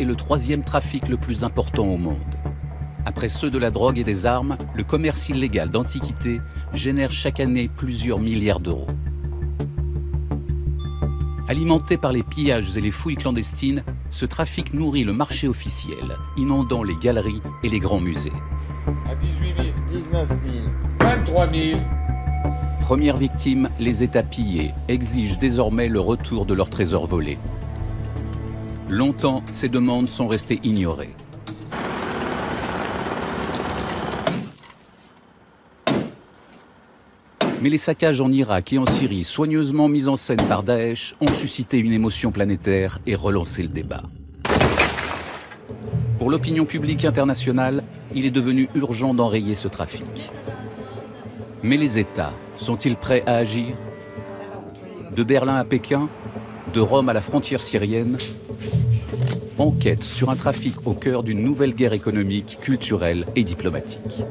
est le troisième trafic le plus important au monde. Après ceux de la drogue et des armes, le commerce illégal d'antiquités génère chaque année plusieurs milliards d'euros. Alimenté par les pillages et les fouilles clandestines, ce trafic nourrit le marché officiel, inondant les galeries et les grands musées. À 18 000. 19 000. 23 000. Première victime, les États pillés exigent désormais le retour de leurs trésors volés. Longtemps, ces demandes sont restées ignorées. Mais les saccages en Irak et en Syrie, soigneusement mis en scène par Daesh, ont suscité une émotion planétaire et relancé le débat. Pour l'opinion publique internationale, il est devenu urgent d'enrayer ce trafic. Mais les États sont-ils prêts à agir? De Berlin à Pékin, de Rome à la frontière syrienne, enquête sur un trafic au cœur d'une nouvelle guerre économique, culturelle et diplomatique.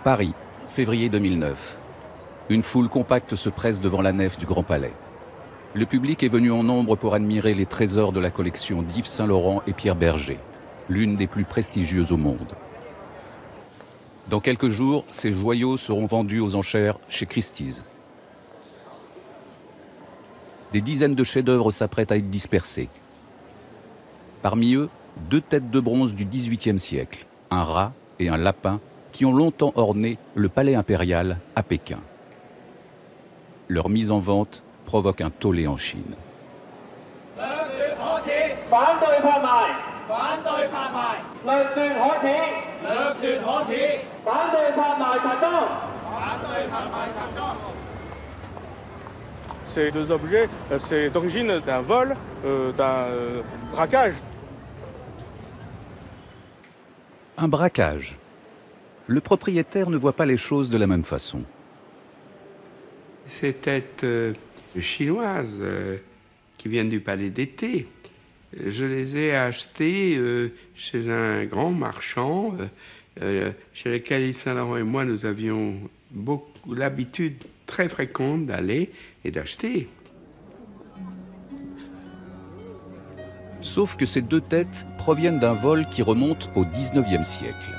Paris, février 2009. Une foule compacte se presse devant la nef du Grand Palais. Le public est venu en nombre pour admirer les trésors de la collection d'Yves Saint-Laurent et Pierre Bergé, l'une des plus prestigieuses au monde. Dans quelques jours, ces joyaux seront vendus aux enchères chez Christie's. Des dizaines de chefs-d'œuvre s'apprêtent à être dispersés. Parmi eux, 2 têtes de bronze du XVIIIe siècle, un rat et un lapin, qui ont longtemps orné le palais impérial à Pékin. Leur mise en vente provoque un tollé en Chine. Ces 2 objets, c'est d'origine d'un vol, d'un braquage. Un braquage. Le propriétaire ne voit pas les choses de la même façon. Ces têtes chinoises qui viennent du palais d'été, je les ai achetées chez un grand marchand chez lequel Yves Saint-Laurent et moi nous avions l'habitude très fréquente d'aller et d'acheter. Sauf que ces 2 têtes proviennent d'un vol qui remonte au XIXe siècle.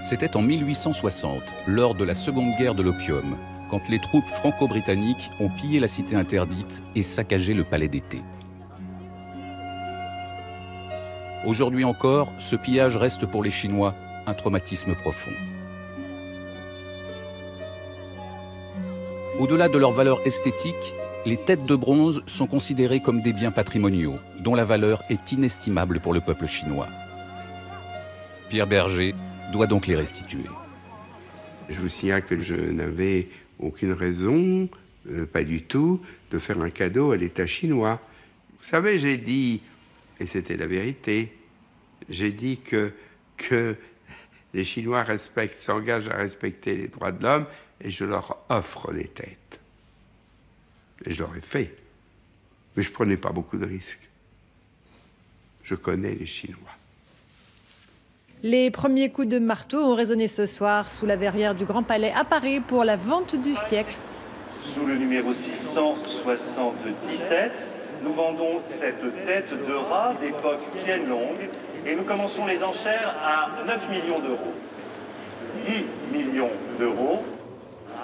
C'était en 1860, lors de la Seconde Guerre de l'Opium, quand les troupes franco-britanniques ont pillé la cité interdite et saccagé le palais d'été. Aujourd'hui encore, ce pillage reste pour les Chinois un traumatisme profond. Au-delà de leur valeur esthétique, les têtes de bronze sont considérées comme des biens patrimoniaux, dont la valeur est inestimable pour le peuple chinois. Pierre Bergé doit donc les restituer. Je vous signale que je n'avais aucune raison, pas du tout, de faire un cadeau à l'État chinois. Vous savez, j'ai dit, et c'était la vérité, j'ai dit que les Chinois s'engagent à respecter les droits de l'homme et je leur offre les têtes. Et je l'aurais fait. Mais je ne prenais pas beaucoup de risques. Je connais les Chinois. Les premiers coups de marteau ont résonné ce soir sous la verrière du Grand Palais à Paris pour la vente du siècle. Sous le numéro 677, nous vendons cette tête de rat d'époque Qianlong et nous commençons les enchères à 9 millions d'euros. 10 millions d'euros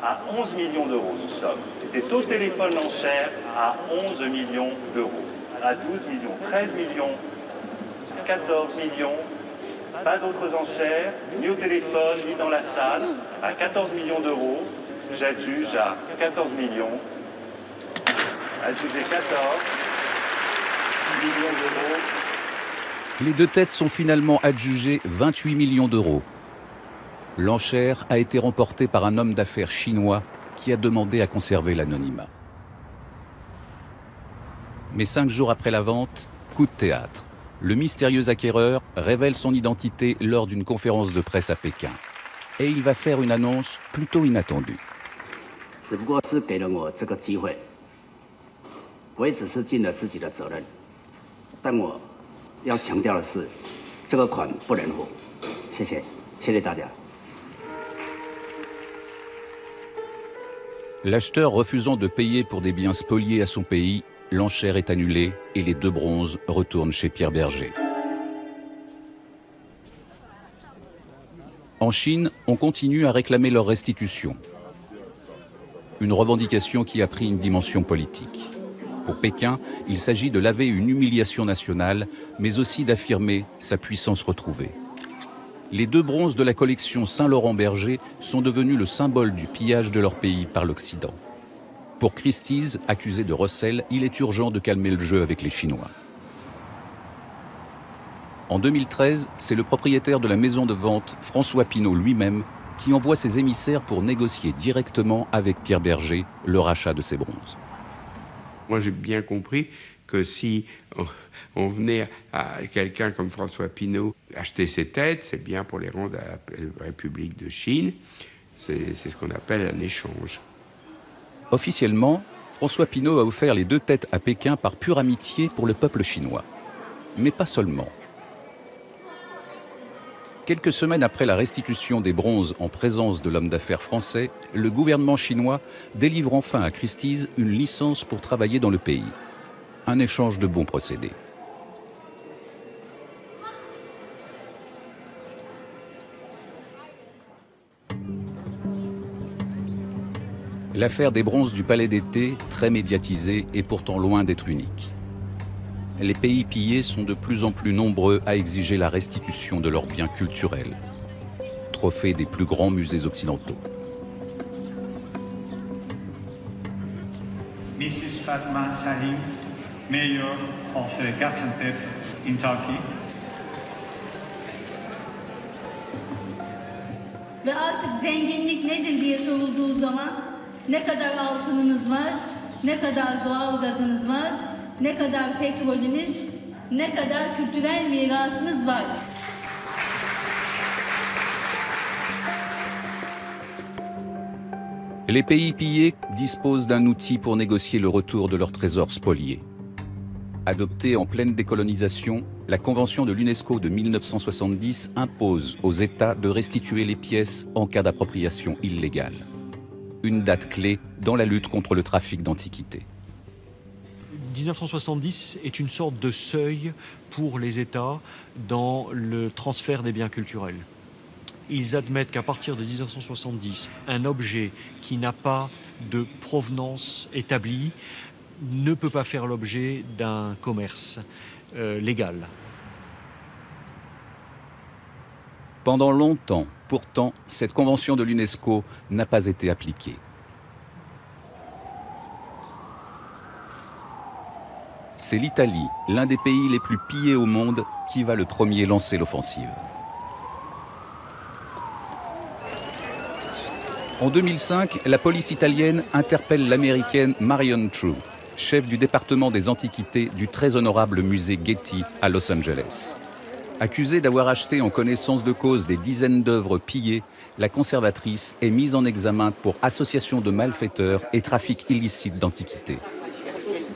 à 11 millions d'euros nous sommes. C'est au téléphone l'enchère à 11 millions d'euros. À 12 millions, 13 millions, 14 millions. Pas d'autres enchères, ni au téléphone, ni dans la salle, à 14 millions d'euros. J'adjuge à 14 millions. Adjugé 14 millions d'euros. Les 2 têtes sont finalement adjugées 28 millions d'euros. L'enchère a été remportée par un homme d'affaires chinois qui a demandé à conserver l'anonymat. Mais 5 jours après la vente, coup de théâtre. le mystérieux acquéreur révèle son identité lors d'une conférence de presse à Pékin. Et il va faire une annonce plutôt inattendue. L'acheteur refusant de payer pour des biens spoliés à son pays, l'enchère est annulée et les 2 bronzes retournent chez Pierre Berger. En Chine, on continue à réclamer leur restitution. Une revendication qui a pris une dimension politique. Pour Pékin, il s'agit de laver une humiliation nationale, mais aussi d'affirmer sa puissance retrouvée. Les 2 bronzes de la collection Saint-Laurent-Berger sont devenus le symbole du pillage de leur pays par l'Occident. Pour Christie's, accusé de recel, il est urgent de calmer le jeu avec les Chinois. En 2013, c'est le propriétaire de la maison de vente, François Pinault lui-même, qui envoie ses émissaires pour négocier directement avec Pierre Berger le rachat de ces bronzes. Moi, j'ai bien compris que si on venait à quelqu'un comme François Pinault acheter ses têtes, c'est bien pour les rendre à la République de Chine. C'est ce qu'on appelle un échange. Officiellement, François Pinault a offert les 2 têtes à Pékin par pure amitié pour le peuple chinois. Mais pas seulement. Quelques semaines après la restitution des bronzes en présence de l'homme d'affaires français, le gouvernement chinois délivre enfin à Christie's une licence pour travailler dans le pays. Un échange de bons procédés. L'affaire des bronzes du Palais d'été, très médiatisée, est pourtant loin d'être unique. Les pays pillés sont de plus en plus nombreux à exiger la restitution de leurs biens culturels, trophées des plus grands musées occidentaux. Mrs. Fatma Salim, Mayor of Gaziantep in Turkey. Ve artık zenginlik nedir diye sorulduğu zaman ne kadar altınınız var, ne kadar doğal gazınız var, ne kadar petrolünüz, ne kadar kültürel mirasınız var. Les pays pillés disposent d'un outil pour négocier le retour de leurs trésors spoliés. Adoptée en pleine décolonisation, la Convention de l'UNESCO de 1970 impose aux États de restituer les pièces en cas d'appropriation illégale. Une date clé dans la lutte contre le trafic d'antiquités. 1970 est une sorte de seuil pour les États dans le transfert des biens culturels. Ils admettent qu'à partir de 1970, un objet qui n'a pas de provenance établie ne peut pas faire l'objet d'un commerce légal. Pendant longtemps, pourtant, cette convention de l'UNESCO n'a pas été appliquée. C'est l'Italie, l'un des pays les plus pillés au monde, qui va le premier lancer l'offensive. En 2005, la police italienne interpelle l'américaine Marion True, chef du département des antiquités du très honorable musée Getty à Los Angeles. Accusée d'avoir acheté en connaissance de cause des dizaines d'œuvres pillées, la conservatrice est mise en examen pour association de malfaiteurs et trafic illicite d'antiquités.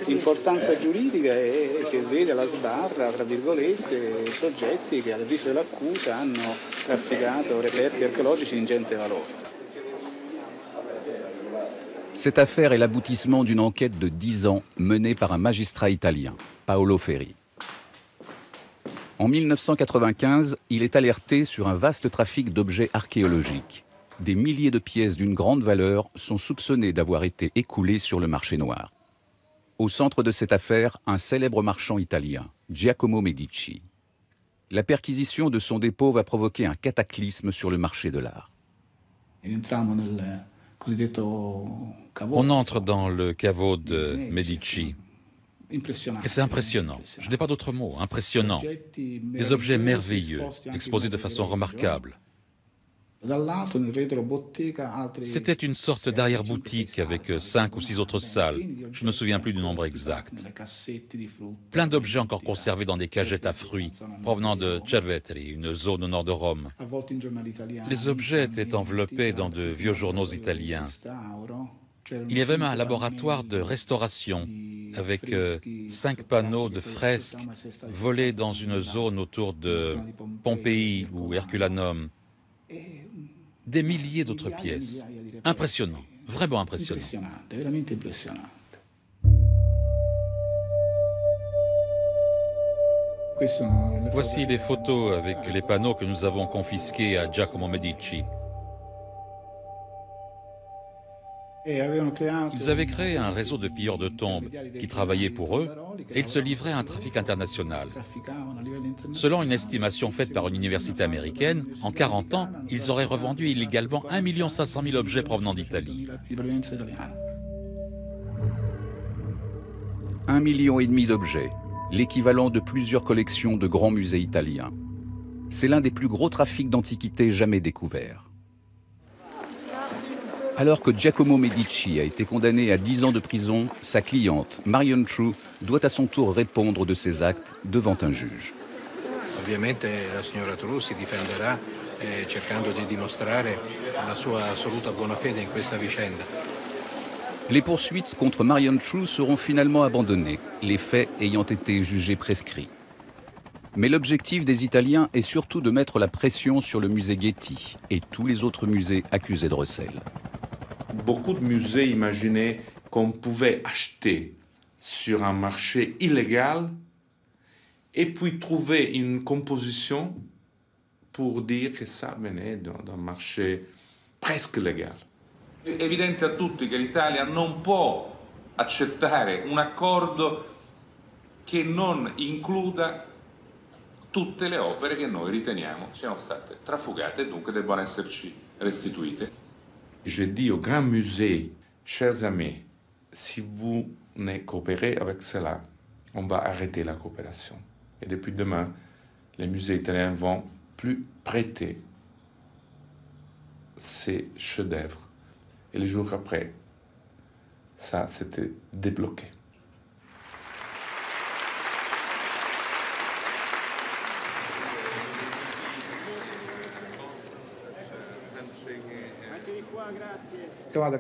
L'importanza giuridica è che vede alla sbarra, tra virgolette, soggetti che all'avviso dell'accusa hanno trafficato reperti archeologici di ingente valore. Cette affaire est l'aboutissement d'une enquête de 10 ans menée par un magistrat italien, Paolo Ferri. En 1995, il est alerté sur un vaste trafic d'objets archéologiques. Des milliers de pièces d'une grande valeur sont soupçonnées d'avoir été écoulées sur le marché noir. Au centre de cette affaire, un célèbre marchand italien, Giacomo Medici. La perquisition de son dépôt va provoquer un cataclysme sur le marché de l'art. On entre dans le caveau de Medici. Et c'est impressionnant. Je n'ai pas d'autre mot. Impressionnant. Des objets merveilleux, exposés de façon remarquable. C'était une sorte d'arrière-boutique avec 5 ou 6 autres salles. Je ne me souviens plus du nombre exact. Plein d'objets encore conservés dans des cagettes à fruits provenant de Cerveteri, une zone au nord de Rome. Les objets étaient enveloppés dans de vieux journaux italiens. Il y avait même un laboratoire de restauration avec 5 panneaux de fresques volés dans une zone autour de Pompéi ou Herculanum. Des milliers d'autres pièces. Impressionnant, vraiment impressionnant. Voici les photos avec les panneaux que nous avons confisqués à Giacomo Medici. Ils avaient créé un réseau de pilleurs de tombes qui travaillaient pour eux et ils se livraient à un trafic international. Selon une estimation faite par une université américaine, en 40 ans, ils auraient revendu illégalement 1 500 000 objets provenant d'Italie. 1,5 million d'objets, l'équivalent de plusieurs collections de grands musées italiens. C'est l'un des plus gros trafics d'antiquités jamais découverts. Alors que Giacomo Medici a été condamné à 10 ans de prison, sa cliente, Marion True, doit à son tour répondre de ses actes devant un juge. Ovviamente la signora True si difenderà cercando di dimostrare la sua assoluta buona fede in questa vicenda. Les poursuites contre Marion True seront finalement abandonnées, les faits ayant été jugés prescrits. Mais l'objectif des Italiens est surtout de mettre la pression sur le musée Getty et tous les autres musées accusés de recel. Beaucoup de musées imaginaient qu'on pouvait acheter sur un marché illégal et puis trouver une composition pour dire che ça venait d'un marché presque légal. È evidente a tutti che l'Italia non può accettare un accordo che non includa tutte le opere che noi riteniamo siano state trafugate e dunque debbano esserci restituite. Je dis aux grands musées, chers amis, si vous ne coopérez avec cela, on va arrêter la coopération. Et depuis demain, les musées italiens ne vont plus prêter ces chefs-d'œuvre. Et les jours après, ça s'était débloqué.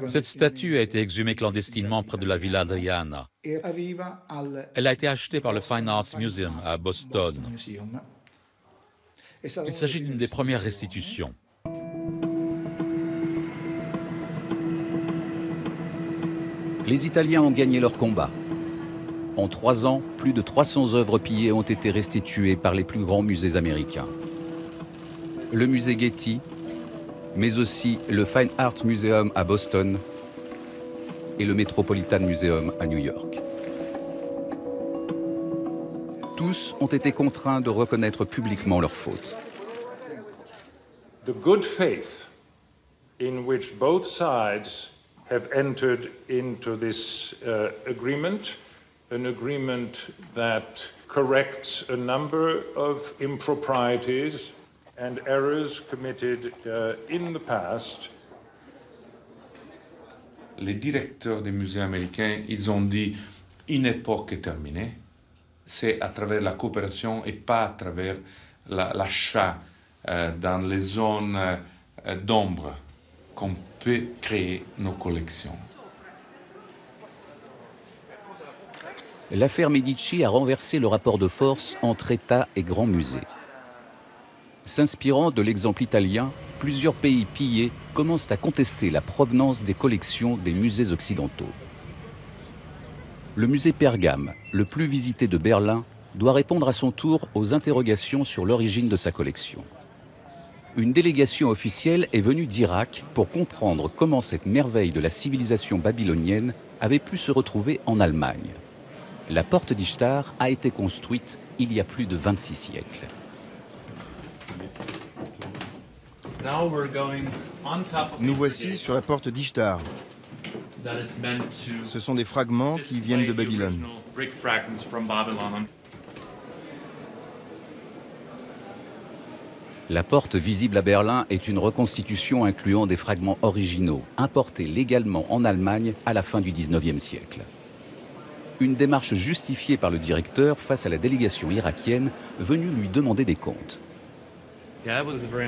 Cette statue a été exhumée clandestinement près de la Villa Adriana. Elle a été achetée par le Fine Arts Museum à Boston. Il s'agit d'une des premières restitutions. Les Italiens ont gagné leur combat. En 3 ans, plus de 300 œuvres pillées ont été restituées par les plus grands musées américains. Le musée Getty, mais aussi le Fine Art Museum à Boston et le Metropolitan Museum à New York. Tous ont été contraints de reconnaître publiquement leurs fautes. The good faith in which both sides have entered into this agreement, an agreement that corrects a number of improprieties and errors committed in the past. Les directeurs des musées américains, ils ont dit une époque est terminée. C'est à travers la coopération et pas à travers l'achat dans les zones d'ombre qu'on peut créer nos collections. L'affaire Medici a renversé le rapport de force entre État et grands musées. S'inspirant de l'exemple italien, plusieurs pays pillés commencent à contester la provenance des collections des musées occidentaux. Le musée Pergame, le plus visité de Berlin, doit répondre à son tour aux interrogations sur l'origine de sa collection. Une délégation officielle est venue d'Irak pour comprendre comment cette merveille de la civilisation babylonienne avait pu se retrouver en Allemagne. La porte d'Ishtar a été construite il y a plus de 26 siècles. Nous voici sur la porte d'Ishtar. Ce sont des fragments qui viennent de Babylone. La porte visible à Berlin est une reconstitution incluant des fragments originaux, importés légalement en Allemagne à la fin du XIXe siècle. Une démarche justifiée par le directeur face à la délégation irakienne venue lui demander des comptes.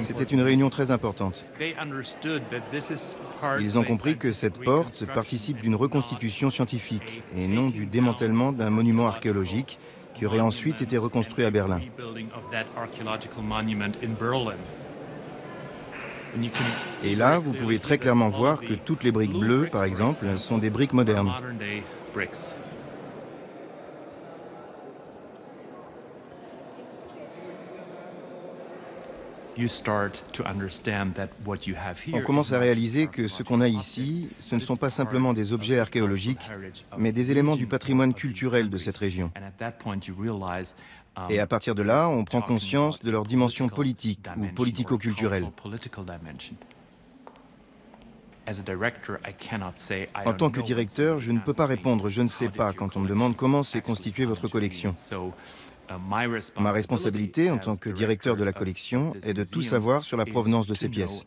C'était une réunion très importante. Ils ont compris que cette porte participe d'une reconstitution scientifique et non du démantèlement d'un monument archéologique qui aurait ensuite été reconstruit à Berlin. Et là, vous pouvez très clairement voir que toutes les briques bleues, par exemple, sont des briques modernes. On commence à réaliser que ce qu'on a ici, ce ne sont pas simplement des objets archéologiques, mais des éléments du patrimoine culturel de cette région. Et à partir de là, on prend conscience de leur dimension politique ou politico-culturelle. En tant que directeur, je ne peux pas répondre « je ne sais pas » quand on me demande comment s'est constituée votre collection. Ma responsabilité en tant que directeur de la collection est de tout savoir sur la provenance de ces pièces.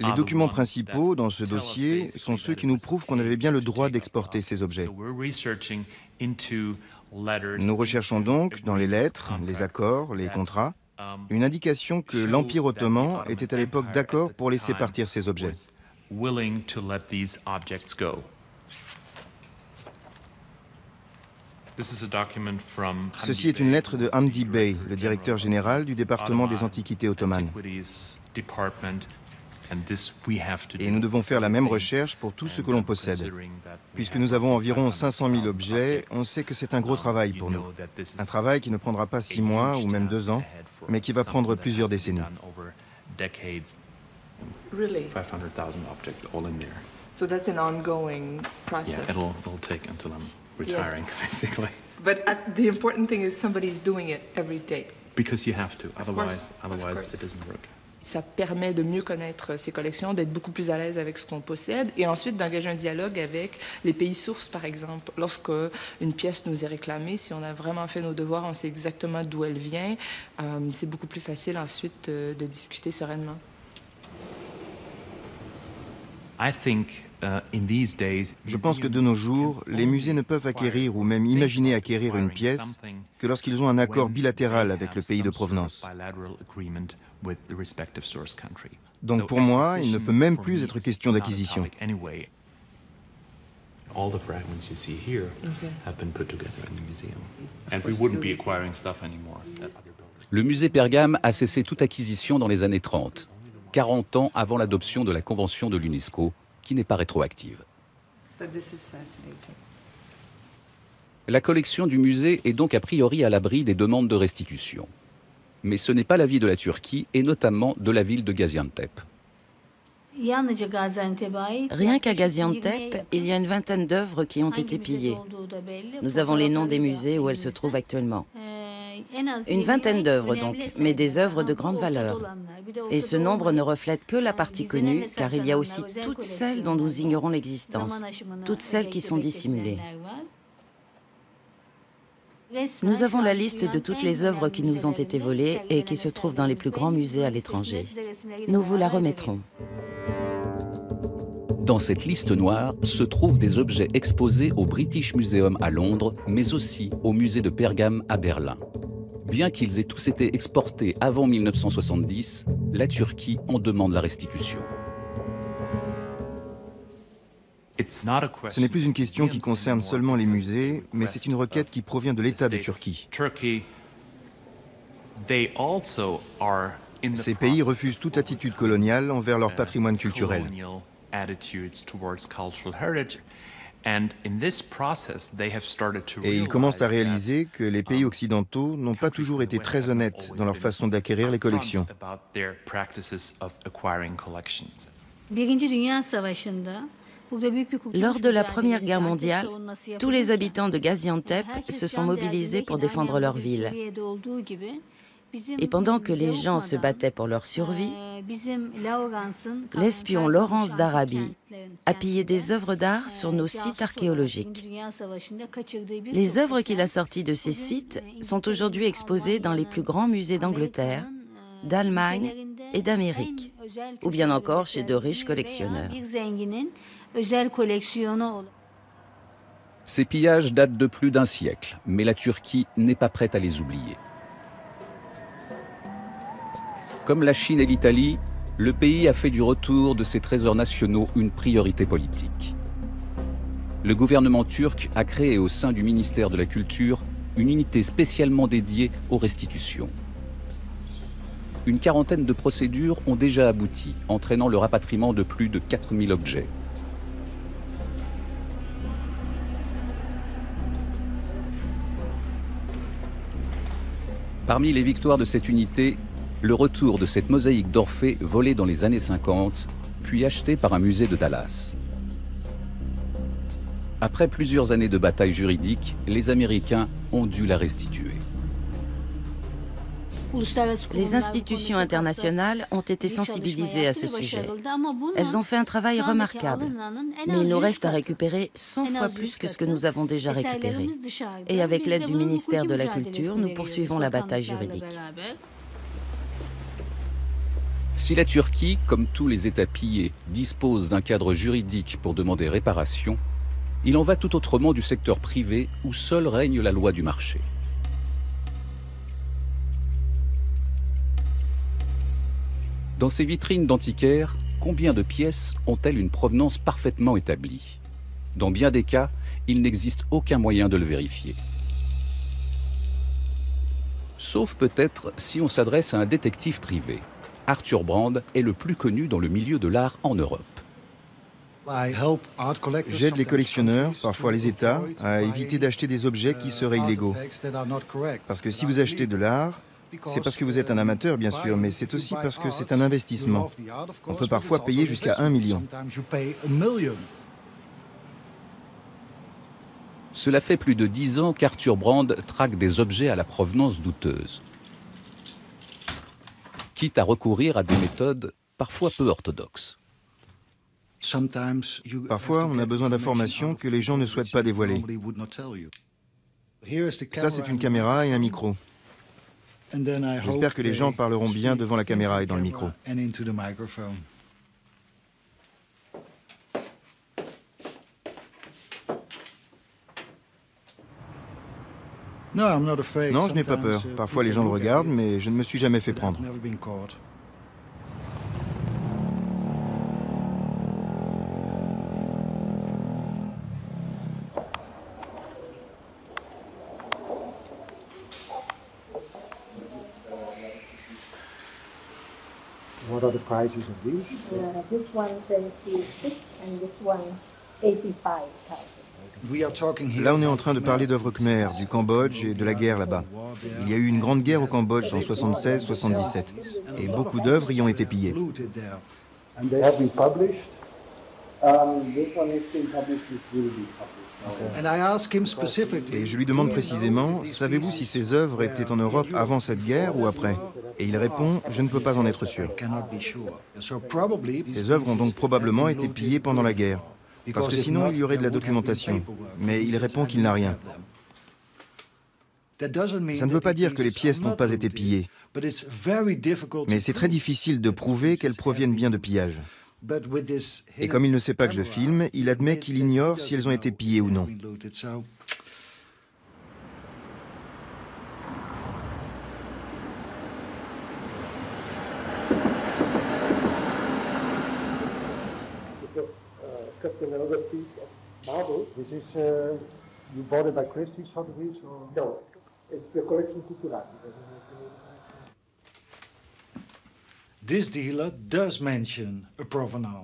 Les documents principaux dans ce dossier sont ceux qui nous prouvent qu'on avait bien le droit d'exporter ces objets. Nous recherchons donc, dans les lettres, les accords, les contrats, une indication que l'Empire ottoman était à l'époque d'accord pour laisser partir ces objets. Ceci est une lettre de Hamdi Bey, le directeur général du département des Antiquités ottomanes. Et nous devons faire la même recherche pour tout ce que l'on possède. Puisque nous avons environ 500 000 objets, on sait que c'est un gros travail pour nous. Un travail qui ne prendra pas 6 mois ou même 2 ans, mais qui va prendre plusieurs décennies. Really? 500,000 objects all in there. So that's an ongoing process. Yeah, it'll take until I'm retiring, basically. But the important thing is somebody's doing it every day. Because you have to, otherwise it doesn't work. Ça permet de mieux connaître ses collections, d'être beaucoup plus à l'aise avec ce qu'on possède et ensuite d'engager un dialogue avec les pays sources, par exemple. Lorsque une pièce nous est réclamée, si on a vraiment fait nos devoirs, on sait exactement d'où elle vient, c'est beaucoup plus facile ensuite de discuter sereinement. Je pense que de nos jours, les musées ne peuvent acquérir ou même imaginer acquérir une pièce que lorsqu'ils ont un accord bilatéral avec le pays de provenance. Donc pour moi, il ne peut même plus être question d'acquisition. All the fragments you see here have been put together in the museum. And we wouldn't be acquiring stuff anymore. Le musée Pergame a cessé toute acquisition dans les années 30, 40 ans avant l'adoption de la Convention de l'UNESCO, qui n'est pas rétroactive. La collection du musée est donc a priori à l'abri des demandes de restitution. Mais ce n'est pas l'avis de la Turquie et notamment de la ville de Gaziantep. Rien qu'à Gaziantep, il y a une vingtaine d'œuvres qui ont été pillées. Nous avons les noms des musées où elles se trouvent actuellement. Une vingtaine d'œuvres donc, mais des œuvres de grande valeur. Et ce nombre ne reflète que la partie connue, car il y a aussi toutes celles dont nous ignorons l'existence, toutes celles qui sont dissimulées. Nous avons la liste de toutes les œuvres qui nous ont été volées et qui se trouvent dans les plus grands musées à l'étranger. Nous vous la remettrons. Dans cette liste noire se trouvent des objets exposés au British Museum à Londres, mais aussi au musée de Pergame à Berlin. Bien qu'ils aient tous été exportés avant 1970, la Turquie en demande la restitution. Ce n'est plus une question qui concerne seulement les musées, mais c'est une requête qui provient de l'État de Turquie. Ces pays refusent toute attitude coloniale envers leur patrimoine culturel. Et ils commencent à réaliser que les pays occidentaux n'ont pas toujours été très honnêtes dans leur façon d'acquérir les collections. Lors de la Première Guerre mondiale, tous les habitants de Gaziantep se sont mobilisés pour défendre leur ville. Et pendant que les gens se battaient pour leur survie, l'espion Laurence d'Arabie a pillé des œuvres d'art sur nos sites archéologiques. Les œuvres qu'il a sorties de ces sites sont aujourd'hui exposées dans les plus grands musées d'Angleterre, d'Allemagne et d'Amérique, ou bien encore chez de riches collectionneurs. Ces pillages datent de plus d'un siècle, mais la Turquie n'est pas prête à les oublier. Comme la Chine et l'Italie, le pays a fait du retour de ses trésors nationaux une priorité politique. Le gouvernement turc a créé au sein du ministère de la Culture une unité spécialement dédiée aux restitutions. Une quarantaine de procédures ont déjà abouti, entraînant le rapatriement de plus de 4000 objets. Parmi les victoires de cette unité, le retour de cette mosaïque d'Orphée volée dans les années 50, puis achetée par un musée de Dallas. Après plusieurs années de bataille juridique, les Américains ont dû la restituer. Les institutions internationales ont été sensibilisées à ce sujet. Elles ont fait un travail remarquable, mais il nous reste à récupérer 100 fois plus que ce que nous avons déjà récupéré. Et avec l'aide du ministère de la Culture, nous poursuivons la bataille juridique. Si la Turquie, comme tous les États pillés, dispose d'un cadre juridique pour demander réparation, il en va tout autrement du secteur privé où seule règne la loi du marché. Dans ces vitrines d'antiquaires, combien de pièces ont-elles une provenance parfaitement établie? Dans bien des cas, il n'existe aucun moyen de le vérifier. Sauf peut-être si on s'adresse à un détective privé. Arthur Brand est le plus connu dans le milieu de l'art en Europe. J'aide les collectionneurs, parfois les États, à éviter d'acheter des objets qui seraient illégaux. Parce que si vous achetez de l'art, c'est parce que vous êtes un amateur, bien sûr, mais c'est aussi parce que c'est un investissement. On peut parfois payer jusqu'à 1 million. Cela fait plus de 10 ans qu'Arthur Brand traque des objets à la provenance douteuse, quitte à recourir à des méthodes parfois peu orthodoxes. Parfois, on a besoin d'informations que les gens ne souhaitent pas dévoiler. Ça, c'est une caméra et un micro. J'espère que les gens parleront bien devant la caméra et dans le micro. Non, je n'ai pas peur. Parfois, les gens le regardent, mais je ne me suis jamais fait prendre. What are the prices of these? This one 26 and this one 85,000. Là, on est en train de parler d'œuvres khmer, du Cambodge et de la guerre là-bas. Il y a eu une grande guerre au Cambodge en 76-77, et beaucoup d'œuvres y ont été pillées. Et je lui demande précisément, savez-vous si ces œuvres étaient en Europe avant cette guerre ou après? Et il répond, je ne peux pas en être sûr. Ces œuvres ont donc probablement été pillées pendant la guerre, parce que sinon il y aurait de la documentation. Mais il répond qu'il n'a rien. Ça ne veut pas dire que les pièces n'ont pas été pillées, mais c'est très difficile de prouver qu'elles proviennent bien de pillage. Et comme il ne sait pas que je filme, il admet qu'il ignore si elles ont été pillées ou non.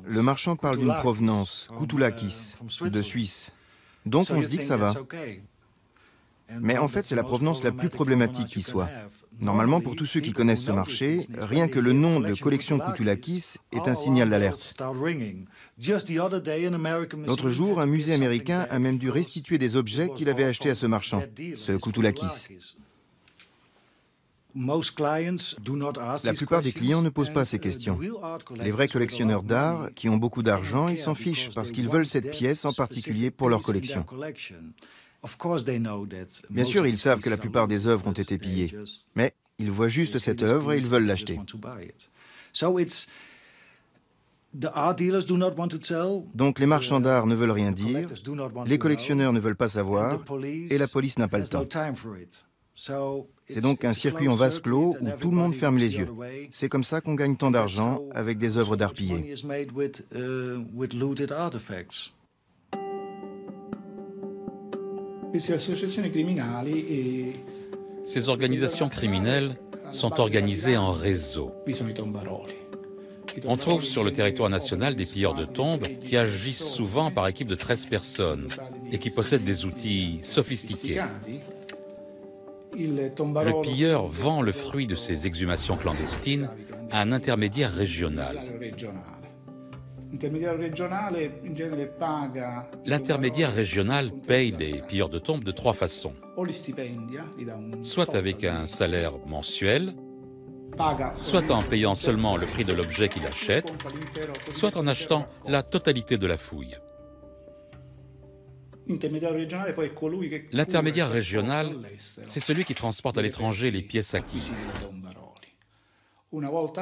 Le marchand parle d'une provenance, Koutoulakis, de Suisse. Donc on se dit que ça va. Mais en fait, c'est la provenance la plus problématique qui soit. Normalement, pour tous ceux qui connaissent ce marché, rien que le nom de collection Koutoulakis est un signal d'alerte. L'autre jour, un musée américain a même dû restituer des objets qu'il avait achetés à ce marchand, ce Koutoulakis. La plupart des clients ne posent pas ces questions. Les vrais collectionneurs d'art, qui ont beaucoup d'argent, ils s'en fichent parce qu'ils veulent cette pièce en particulier pour leur collection. Bien sûr, ils savent que la plupart des œuvres ont été pillées, mais ils voient juste cette œuvre et ils veulent l'acheter. Donc les marchands d'art ne veulent rien dire, les collectionneurs ne veulent pas savoir, et la police n'a pas le temps. C'est donc un circuit en vase clos où tout le monde ferme les yeux. C'est comme ça qu'on gagne tant d'argent avec des œuvres d'art pillées. Ces organisations criminelles sont organisées en réseau. On trouve sur le territoire national des pilleurs de tombes qui agissent souvent par équipe de 13 personnes et qui possèdent des outils sophistiqués. Le pilleur vend le fruit de ces exhumations clandestines à un intermédiaire régional. L'intermédiaire régional paye les pilleurs de tombes de 3 façons. Soit avec un salaire mensuel, soit en payant seulement le prix de l'objet qu'il achète, soit en achetant la totalité de la fouille. L'intermédiaire régional, c'est celui qui transporte à l'étranger les pièces acquises.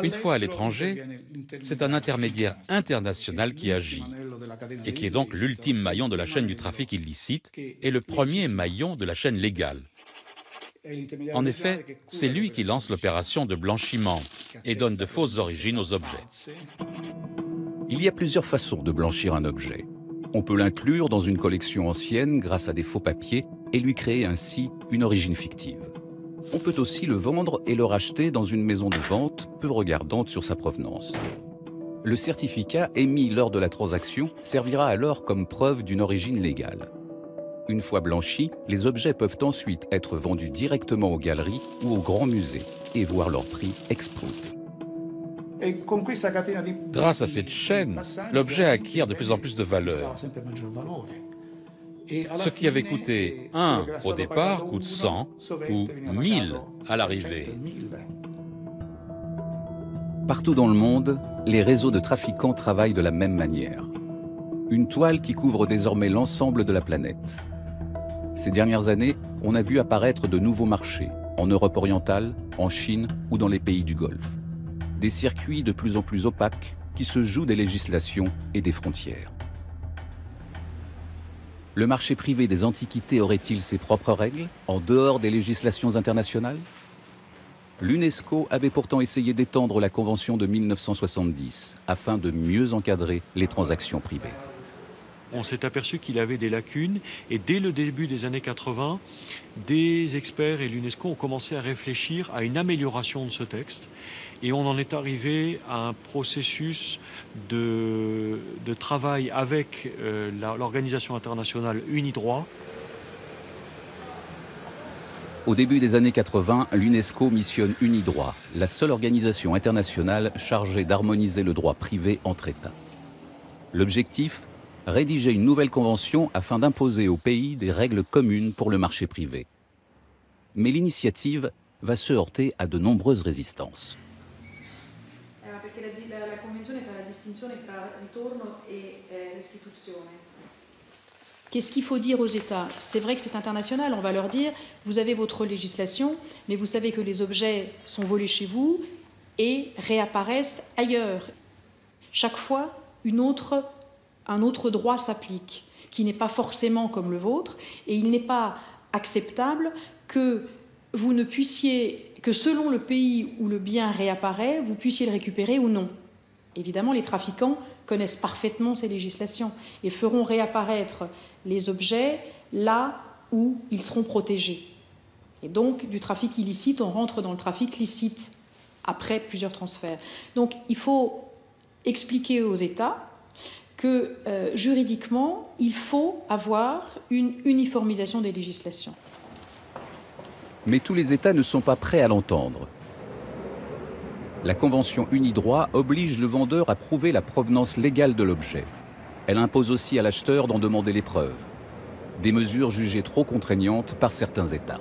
Une fois à l'étranger, c'est un intermédiaire international qui agit et qui est donc l'ultime maillon de la chaîne du trafic illicite et le premier maillon de la chaîne légale. En effet, c'est lui qui lance l'opération de blanchiment et donne de fausses origines aux objets. Il y a plusieurs façons de blanchir un objet. On peut l'inclure dans une collection ancienne grâce à des faux papiers et lui créer ainsi une origine fictive. On peut aussi le vendre et le racheter dans une maison de vente peu regardante sur sa provenance. Le certificat émis lors de la transaction servira alors comme preuve d'une origine légale. Une fois blanchis, les objets peuvent ensuite être vendus directement aux galeries ou aux grands musées et voir leur prix exploser. Grâce à cette chaîne, l'objet acquiert de plus en plus de valeur. Ce qui avait coûté 1 au départ coûte 100 ou 1000 à l'arrivée. Partout dans le monde, les réseaux de trafiquants travaillent de la même manière. Une toile qui couvre désormais l'ensemble de la planète. Ces dernières années, on a vu apparaître de nouveaux marchés, en Europe orientale, en Chine ou dans les pays du Golfe. Des circuits de plus en plus opaques qui se jouent des législations et des frontières. Le marché privé des antiquités aurait-il ses propres règles, en dehors des législations internationales? L'UNESCO avait pourtant essayé d'étendre la Convention de 1970 afin de mieux encadrer les transactions privées. On s'est aperçu qu'il avait des lacunes et dès le début des années 80, des experts et l'UNESCO ont commencé à réfléchir à une amélioration de ce texte et on en est arrivé à un processus de travail avec l'organisation internationale Unidroit. Au début des années 80, l'UNESCO missionne Unidroit, la seule organisation internationale chargée d'harmoniser le droit privé entre États. L'objectif ? Rédiger une nouvelle convention afin d'imposer aux pays des règles communes pour le marché privé. Mais l'initiative va se heurter à de nombreuses résistances. Qu'est-ce qu'il faut dire aux États? C'est vrai que c'est international, on va leur dire, vous avez votre législation, mais vous savez que les objets sont volés chez vous et réapparaissent ailleurs. Chaque fois, un autre droit s'applique, qui n'est pas forcément comme le vôtre, et il n'est pas acceptable que vous ne puissiez, que selon le pays où le bien réapparaît, vous puissiez le récupérer ou non. Évidemment, les trafiquants connaissent parfaitement ces législations et feront réapparaître les objets là où ils seront protégés. Et donc, du trafic illicite, on rentre dans le trafic licite après plusieurs transferts. Donc, il faut expliquer aux États que juridiquement, il faut avoir une uniformisation des législations. Mais tous les États ne sont pas prêts à l'entendre. La Convention Unidroit oblige le vendeur à prouver la provenance légale de l'objet. Elle impose aussi à l'acheteur d'en demander les preuves. Des mesures jugées trop contraignantes par certains États.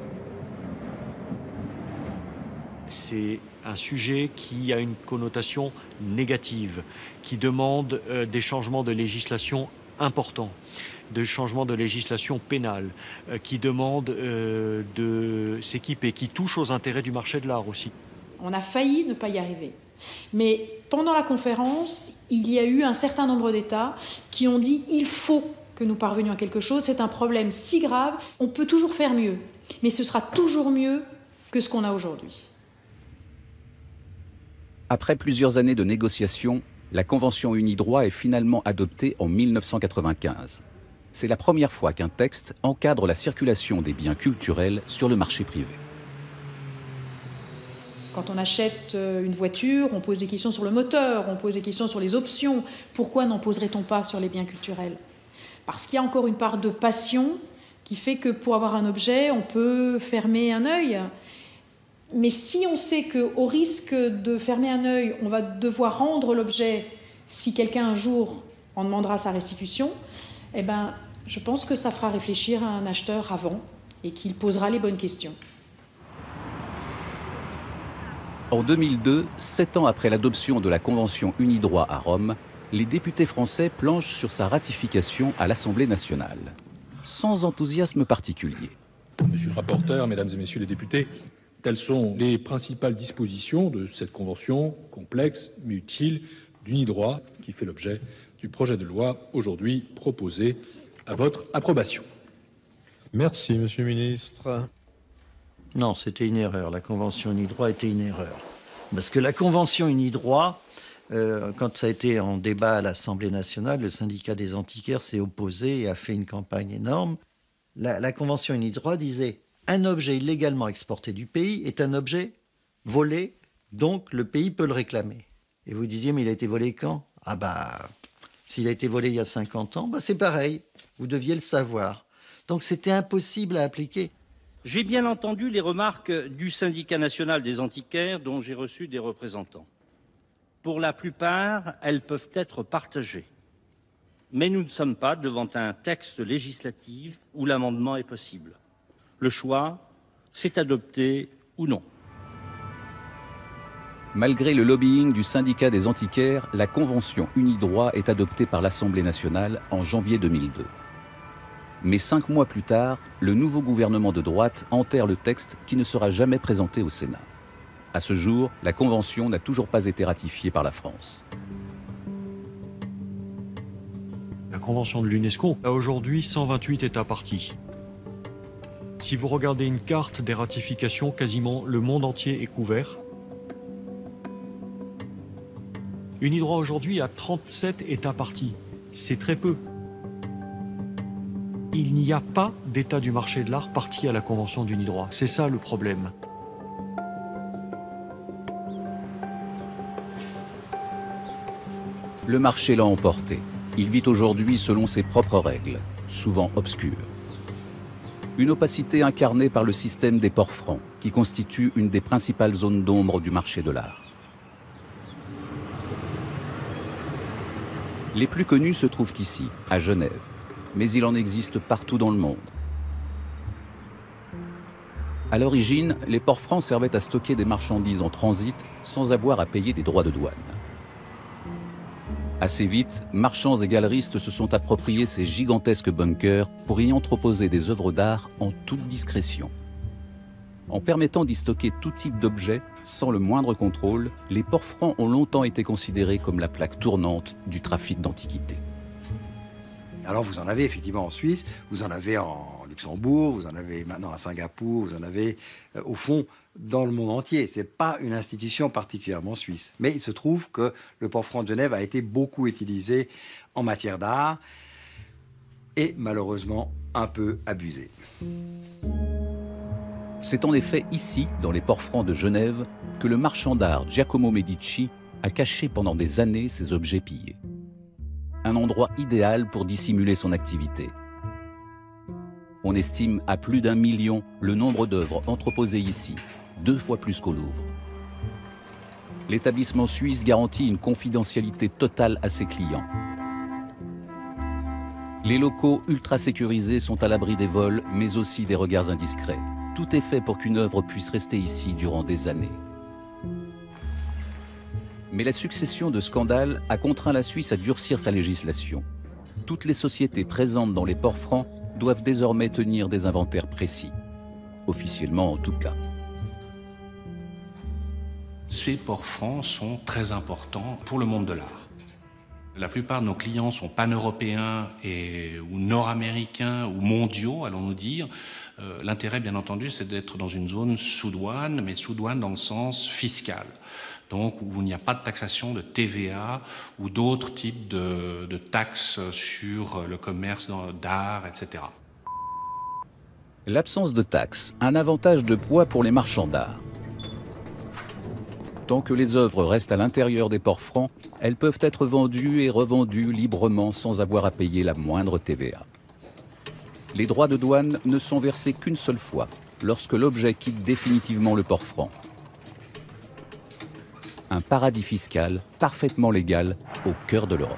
c'est un sujet qui a une connotation négative, qui demande des changements de législation importants, des changements de législation pénale, qui demande de s'équiper, qui touche aux intérêts du marché de l'art aussi. On a failli ne pas y arriver. Mais pendant la conférence, il y a eu un certain nombre d'États qui ont dit « il faut que nous parvenions à quelque chose, c'est un problème si grave, on peut toujours faire mieux, mais ce sera toujours mieux que ce qu'on a aujourd'hui ». Après plusieurs années de négociations, la Convention Unidroit est finalement adoptée en 1995. C'est la première fois qu'un texte encadre la circulation des biens culturels sur le marché privé. Quand on achète une voiture, on pose des questions sur le moteur, on pose des questions sur les options. Pourquoi n'en poserait-on pas sur les biens culturels? Parce qu'il y a encore une part de passion qui fait que pour avoir un objet, on peut fermer un œil. Mais si on sait qu'au risque de fermer un œil, on va devoir rendre l'objet si quelqu'un un jour en demandera sa restitution, eh ben, je pense que ça fera réfléchir un acheteur avant et qu'il posera les bonnes questions. En 2002, 7 ans après l'adoption de la Convention Unidroit à Rome, les députés français planchent sur sa ratification à l'Assemblée nationale, sans enthousiasme particulier. Monsieur le rapporteur, mesdames et messieurs les députés, telles sont les principales dispositions de cette convention complexe mais utile d'Unidroit qui fait l'objet du projet de loi aujourd'hui proposé à votre approbation. Merci, monsieur le ministre. Non, c'était une erreur. La Convention Unidroit était une erreur. Parce que la Convention Unidroit, quand ça a été en débat à l'Assemblée nationale, le syndicat des antiquaires s'est opposé et a fait une campagne énorme. La Convention Unidroit disait « Un objet illégalement exporté du pays est un objet volé, donc le pays peut le réclamer. » Et vous disiez « Mais il a été volé quand ?» Ah bah, s'il a été volé il y a 50 ans, bah c'est pareil. Vous deviez le savoir. Donc c'était impossible à appliquer. J'ai bien entendu les remarques du syndicat national des antiquaires dont j'ai reçu des représentants. Pour la plupart, elles peuvent être partagées. Mais nous ne sommes pas devant un texte législatif où l'amendement est possible. Le choix, c'est adopter ou non. Malgré le lobbying du syndicat des antiquaires, la Convention Unidroit est adoptée par l'Assemblée nationale en janvier 2002. Mais 5 mois plus tard, le nouveau gouvernement de droite enterre le texte qui ne sera jamais présenté au Sénat. À ce jour, la Convention n'a toujours pas été ratifiée par la France. La Convention de l'UNESCO a aujourd'hui 128 États parties. Si vous regardez une carte des ratifications, quasiment le monde entier est couvert. Unidroit aujourd'hui a 37 États parties. C'est très peu. Il n'y a pas d'État du marché de l'art parti à la Convention d'Unidroit. C'est ça le problème. Le marché l'a emporté. Il vit aujourd'hui selon ses propres règles, souvent obscures. Une opacité incarnée par le système des ports francs, qui constitue une des principales zones d'ombre du marché de l'art. Les plus connus se trouvent ici, à Genève, mais il en existe partout dans le monde. À l'origine, les ports francs servaient à stocker des marchandises en transit sans avoir à payer des droits de douane. Assez vite, marchands et galeristes se sont appropriés ces gigantesques bunkers pour y entreposer des œuvres d'art en toute discrétion. En permettant d'y stocker tout type d'objets, sans le moindre contrôle, les ports francs ont longtemps été considérés comme la plaque tournante du trafic d'antiquités. Alors vous en avez effectivement en Suisse, vous en avez en Luxembourg, vous en avez maintenant à Singapour, vous en avez au fond dans le monde entier. Ce n'est pas une institution particulièrement suisse. Mais il se trouve que le port franc de Genève a été beaucoup utilisé en matière d'art et malheureusement un peu abusé. C'est en effet ici, dans les ports francs de Genève, que le marchand d'art Giacomo Medici a caché pendant des années ses objets pillés. Un endroit idéal pour dissimuler son activité. On estime à plus d'1 million le nombre d'œuvres entreposées ici, 2 fois plus qu'au Louvre. L'établissement suisse garantit une confidentialité totale à ses clients. Les locaux ultra sécurisés sont à l'abri des vols, mais aussi des regards indiscrets. Tout est fait pour qu'une œuvre puisse rester ici durant des années. Mais la succession de scandales a contraint la Suisse à durcir sa législation. Toutes les sociétés présentes dans les ports francs doivent désormais tenir des inventaires précis. Officiellement en tout cas. Ces ports francs sont très importants pour le monde de l'art. La plupart de nos clients sont pan-européens ou nord-américains ou mondiaux, allons-nous dire. L'intérêt, bien entendu, c'est d'être dans une zone sous douane, mais sous douane dans le sens fiscal. Donc où il n'y a pas de taxation de TVA ou d'autres types de taxes sur le commerce d'art, etc. L'absence de taxes, un avantage de poids pour les marchands d'art. Tant que les œuvres restent à l'intérieur des ports francs, elles peuvent être vendues et revendues librement sans avoir à payer la moindre TVA. Les droits de douane ne sont versés qu'une seule fois, lorsque l'objet quitte définitivement le port franc. Un paradis fiscal parfaitement légal au cœur de l'Europe.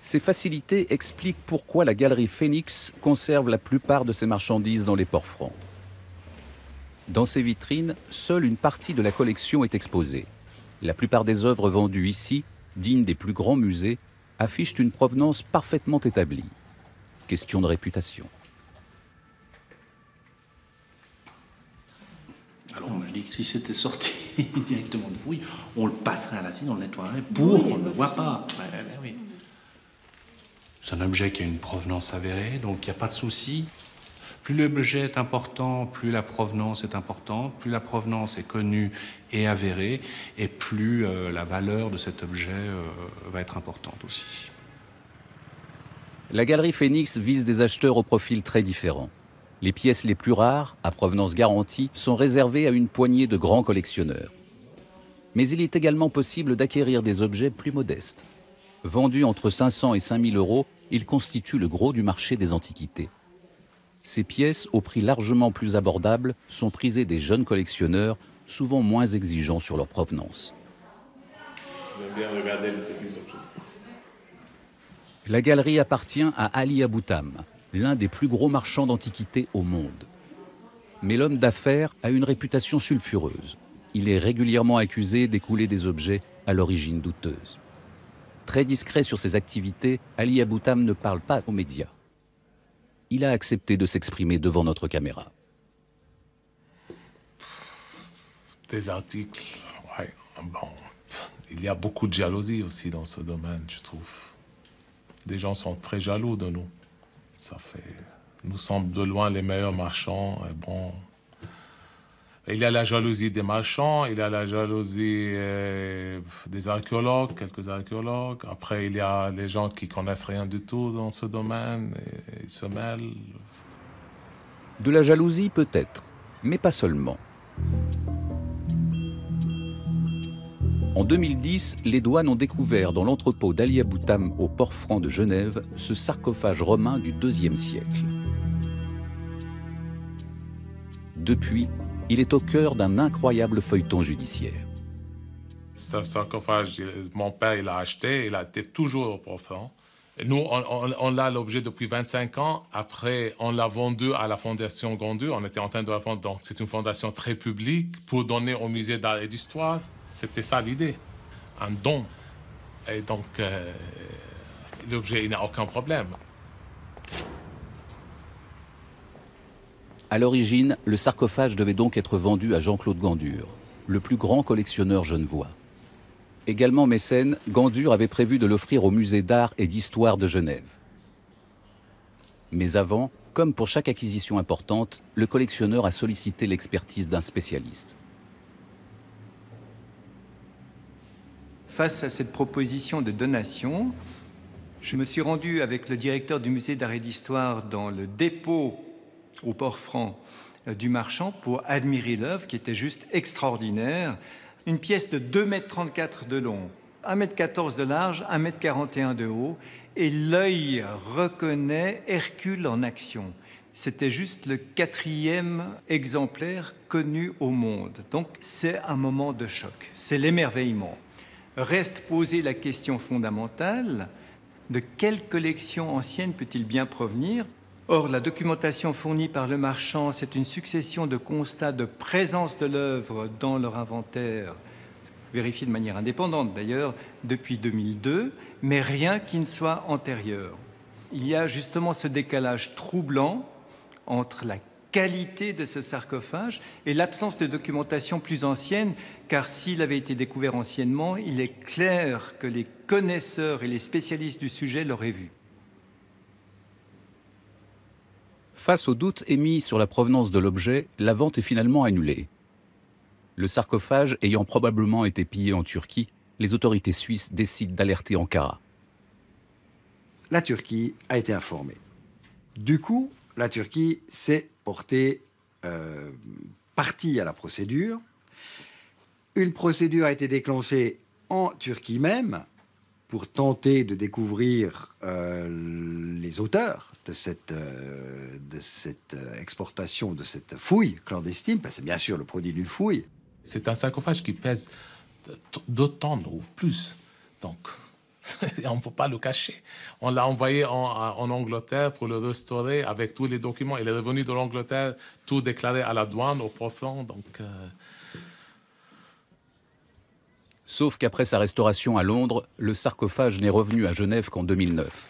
Ces facilités expliquent pourquoi la galerie Phoenix conserve la plupart de ses marchandises dans les ports francs. Dans ces vitrines, seule une partie de la collection est exposée. La plupart des œuvres vendues ici, dignes des plus grands musées, affichent une provenance parfaitement établie. Question de réputation. Alors moi je dis que si c'était sorti directement de fouille, on le passerait à l'acide, on le nettoierait pour qu'on ne le voit pas. Oui. C'est un objet qui a une provenance avérée, donc il n'y a pas de souci. Plus l'objet est important, plus la provenance est importante, plus la provenance est connue et avérée, et plus la valeur de cet objet va être importante aussi. La galerie Phoenix vise des acheteurs au profil très différent. Les pièces les plus rares, à provenance garantie, sont réservées à une poignée de grands collectionneurs. Mais il est également possible d'acquérir des objets plus modestes. Vendus entre 500 et 5000 euros, ils constituent le gros du marché des antiquités. Ces pièces, au prix largement plus abordable, sont prisées des jeunes collectionneurs, souvent moins exigeants sur leur provenance. J'aime bien regarder les petits objets. La galerie appartient à Ali Aboutam, l'un des plus gros marchands d'antiquités au monde. Mais l'homme d'affaires a une réputation sulfureuse. Il est régulièrement accusé d'écouler des objets à l'origine douteuse. Très discret sur ses activités, Ali Aboutam ne parle pas aux médias. Il a accepté de s'exprimer devant notre caméra. Des articles, ouais, bon. Il y a beaucoup de jalousie aussi dans ce domaine, je trouve. Des gens sont très jaloux de nous. Nous sommes de loin les meilleurs marchands. Et bon, il y a la jalousie des marchands, il y a la jalousie des archéologues, quelques archéologues. Après, il y a les gens qui connaissent rien du tout dans ce domaine et ils se mêlent. De la jalousie peut-être, mais pas seulement. En 2010, les douanes ont découvert dans l'entrepôt d'Ali Aboutam au port franc de Genève ce sarcophage romain du IIe siècle. Depuis, il est au cœur d'un incroyable feuilleton judiciaire. C'est un sarcophage, mon père il l'a acheté, il a été toujours au port franc. Nous, on a l'objet depuis 25 ans. Après, on l'a vendu à la Fondation Gondur. On était en train de la vendre, donc c'est une fondation très publique pour donner au musée d'art et d'histoire. C'était ça l'idée, un don. Et donc, l'objet, il n'a aucun problème. À l'origine, le sarcophage devait donc être vendu à Jean-Claude Gandur, le plus grand collectionneur genevois. Également mécène, Gandur avait prévu de l'offrir au musée d'art et d'histoire de Genève. Mais avant, comme pour chaque acquisition importante, le collectionneur a sollicité l'expertise d'un spécialiste. Face à cette proposition de donation, je me suis rendu avec le directeur du musée d'art et d'histoire dans le dépôt au port franc du marchand pour admirer l'œuvre qui était juste extraordinaire. Une pièce de 2,34 m de long, 1,14 m de large, 1,41 m de haut, et l'œil reconnaît Hercule en action. C'était juste le 4e exemplaire connu au monde. Donc c'est un moment de choc, c'est l'émerveillement. Reste posée la question fondamentale, de quelle collection ancienne peut-il bien provenir ? Or, la documentation fournie par le marchand, c'est une succession de constats de présence de l'œuvre dans leur inventaire, vérifié de manière indépendante d'ailleurs depuis 2002, mais rien qui ne soit antérieur. Il y a justement ce décalage troublant entre la qualité de ce sarcophage et l'absence de documentation plus ancienne, car s'il avait été découvert anciennement, il est clair que les connaisseurs et les spécialistes du sujet l'auraient vu. Face aux doutes émis sur la provenance de l'objet, la vente est finalement annulée. Le sarcophage ayant probablement été pillé en Turquie, les autorités suisses décident d'alerter Ankara. La Turquie a été informée. Du coup, la Turquie s'est portée partie à la procédure. Une procédure a été déclenchée en Turquie même pour tenter de découvrir les auteurs de cette exportation, de cette fouille clandestine, parce que c'est bien sûr le produit d'une fouille. C'est un sarcophage qui pèse 2 tonnes ou plus, donc on ne peut pas le cacher. On l'a envoyé en Angleterre pour le restaurer avec tous les documents. Il est revenu de l'Angleterre, tout déclaré à la douane, au profond, donc... Sauf qu'après sa restauration à Londres, le sarcophage n'est revenu à Genève qu'en 2009.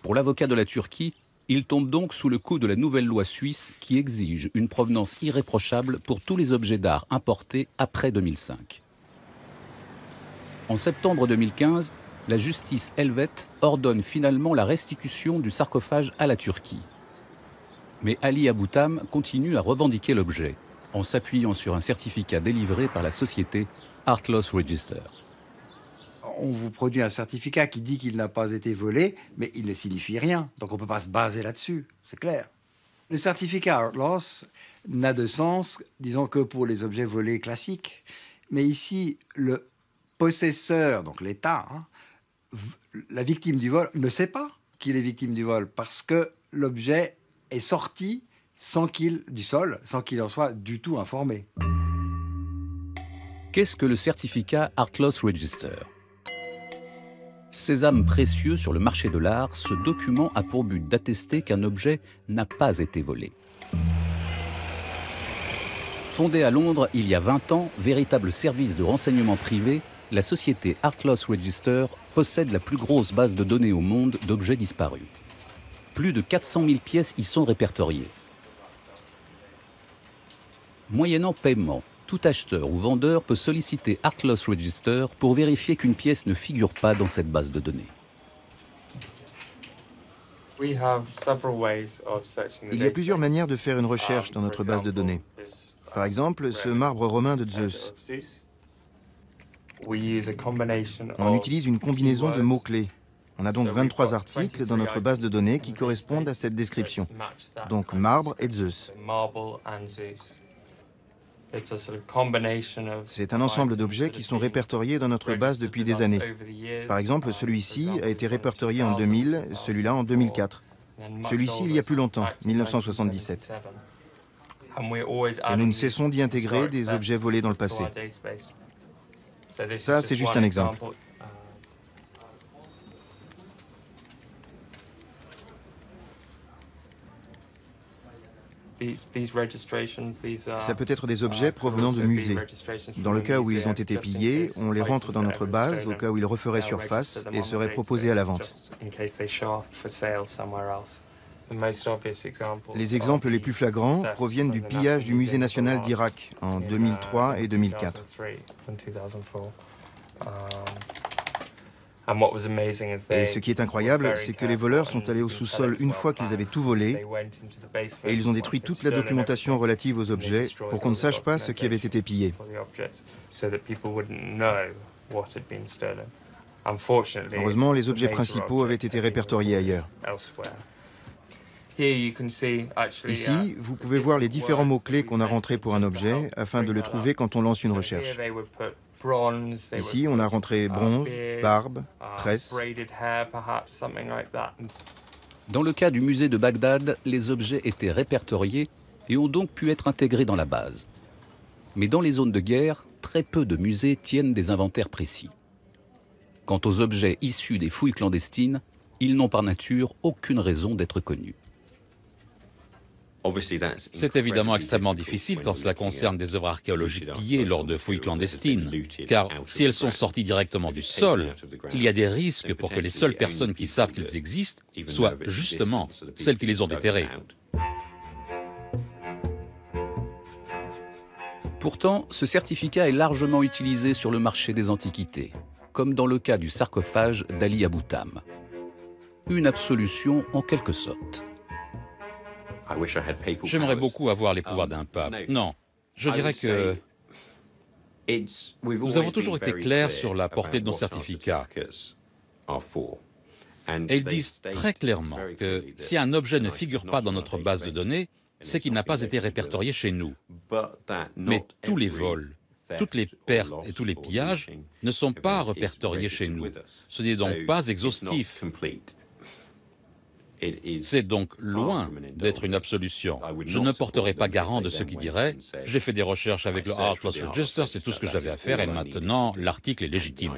Pour l'avocat de la Turquie, il tombe donc sous le coup de la nouvelle loi suisse qui exige une provenance irréprochable pour tous les objets d'art importés après 2005. En septembre 2015, la justice helvète ordonne finalement la restitution du sarcophage à la Turquie. Mais Ali Aboutam continue à revendiquer l'objet, en s'appuyant sur un certificat délivré par la société Art Loss Register. On vous produit un certificat qui dit qu'il n'a pas été volé, mais il ne signifie rien. Donc on ne peut pas se baser là-dessus, c'est clair. Le certificat Art Loss n'a de sens, disons, que pour les objets volés classiques. Mais ici, le possesseur, donc l'État, la victime du vol, ne sait pas qu'il est victime du vol parce que l'objet est sorti du sol, sans qu'il en soit du tout informé. Qu'est-ce que le certificat Art Loss Register ? Sésame précieux sur le marché de l'art, ce document a pour but d'attester qu'un objet n'a pas été volé. Fondée à Londres il y a 20 ans, véritable service de renseignement privé, la société Art Loss Register possède la plus grosse base de données au monde d'objets disparus. Plus de 400 000 pièces y sont répertoriées. Moyennant paiement, tout acheteur ou vendeur peut solliciter Art Loss Register pour vérifier qu'une pièce ne figure pas dans cette base de données. Il y a plusieurs manières de faire une recherche dans notre base de données. Par exemple, ce marbre romain de Zeus. On utilise une combinaison de mots-clés. On a donc 23 articles dans notre base de données qui correspondent à cette description. Donc marbre et Zeus. C'est un ensemble d'objets qui sont répertoriés dans notre base depuis des années. Par exemple, celui-ci a été répertorié en 2000, celui-là en 2004. Celui-ci il y a plus longtemps, 1977. Et nous ne cessons d'y intégrer des objets volés dans le passé. Ça, c'est juste un exemple. Ça peut être des objets provenant de musées. Dans le cas où ils ont été pillés, on les rentre dans notre base au cas où ils referaient surface et seraient proposés à la vente. Les exemples les plus flagrants proviennent du pillage du Musée national d'Irak en 2003 et 2004. Et ce qui est incroyable, c'est que les voleurs sont allés au sous-sol une fois qu'ils avaient tout volé et ils ont détruit toute la documentation relative aux objets pour qu'on ne sache pas ce qui avait été pillé. Heureusement, les objets principaux avaient été répertoriés ailleurs. Ici, vous pouvez voir les différents mots-clés qu'on a rentrés pour un objet afin de le trouver quand on lance une recherche. Ici, on a rentré bronze, barbe, tresse. Dans le cas du musée de Bagdad, les objets étaient répertoriés et ont donc pu être intégrés dans la base. Mais dans les zones de guerre, très peu de musées tiennent des inventaires précis. Quant aux objets issus des fouilles clandestines, ils n'ont par nature aucune raison d'être connus. C'est évidemment extrêmement difficile quand cela concerne des œuvres archéologiques pillées lors de fouilles clandestines, car si elles sont sorties directement du sol, il y a des risques pour que les seules personnes qui savent qu'ils existent soient justement celles qui les ont déterrées. Pourtant, ce certificat est largement utilisé sur le marché des antiquités, comme dans le cas du sarcophage d'Ali Aboutam. Une absolution en quelque sorte. J'aimerais beaucoup avoir les pouvoirs d'un pape. Non, je dirais que nous avons toujours été clairs sur la portée de nos certificats. Et ils disent très clairement que si un objet ne figure pas dans notre base de données, c'est qu'il n'a pas été répertorié chez nous. Mais tous les vols, toutes les pertes et tous les pillages ne sont pas répertoriés chez nous. Ce n'est donc pas exhaustif. C'est donc loin d'être une absolution. Je ne porterai pas garant de ceux qui diraient « J'ai fait des recherches avec le Art Loss Register, c'est tout ce que j'avais à faire et maintenant l'article est légitime ».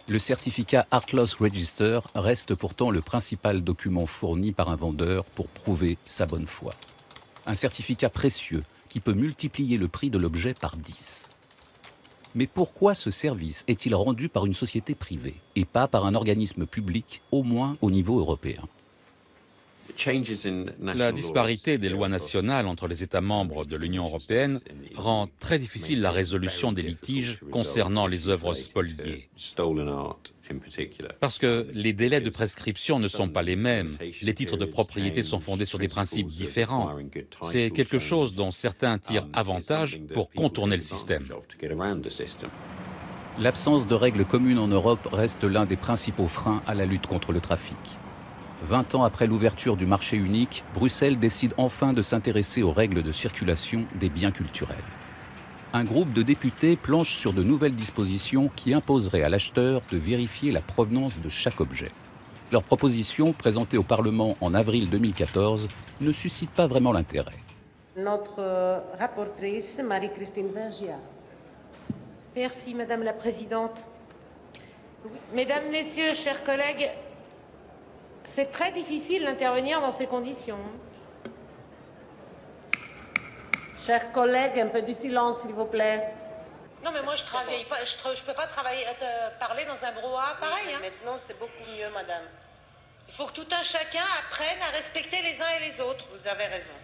Le certificat Art Loss Register reste pourtant le principal document fourni par un vendeur pour prouver sa bonne foi. Un certificat précieux qui peut multiplier le prix de l'objet par 10. Mais pourquoi ce service est-il rendu par une société privée et pas par un organisme public, au moins au niveau européen? La disparité des lois nationales entre les États membres de l'Union européenne rend très difficile la résolution des litiges concernant les œuvres spoliées. Parce que les délais de prescription ne sont pas les mêmes, les titres de propriété sont fondés sur des principes différents. C'est quelque chose dont certains tirent avantage pour contourner le système. L'absence de règles communes en Europe reste l'un des principaux freins à la lutte contre le trafic. 20 ans après l'ouverture du marché unique, Bruxelles décide enfin de s'intéresser aux règles de circulation des biens culturels. Un groupe de députés planche sur de nouvelles dispositions qui imposeraient à l'acheteur de vérifier la provenance de chaque objet. Leur proposition, présentée au Parlement en avril 2014, ne suscite pas vraiment l'intérêt. Notre rapporteure, Marie-Christine Vergiat. Merci, Madame la Présidente. Mesdames, Messieurs, chers collègues, c'est très difficile d'intervenir dans ces conditions. Chers collègues, un peu de silence, s'il vous plaît. Non, mais moi, je travaille pas, je peux pas parler dans un brouhaha pareil. Hein. Maintenant, c'est beaucoup mieux, madame. Il faut que tout un chacun apprenne à respecter les uns et les autres. Vous avez raison.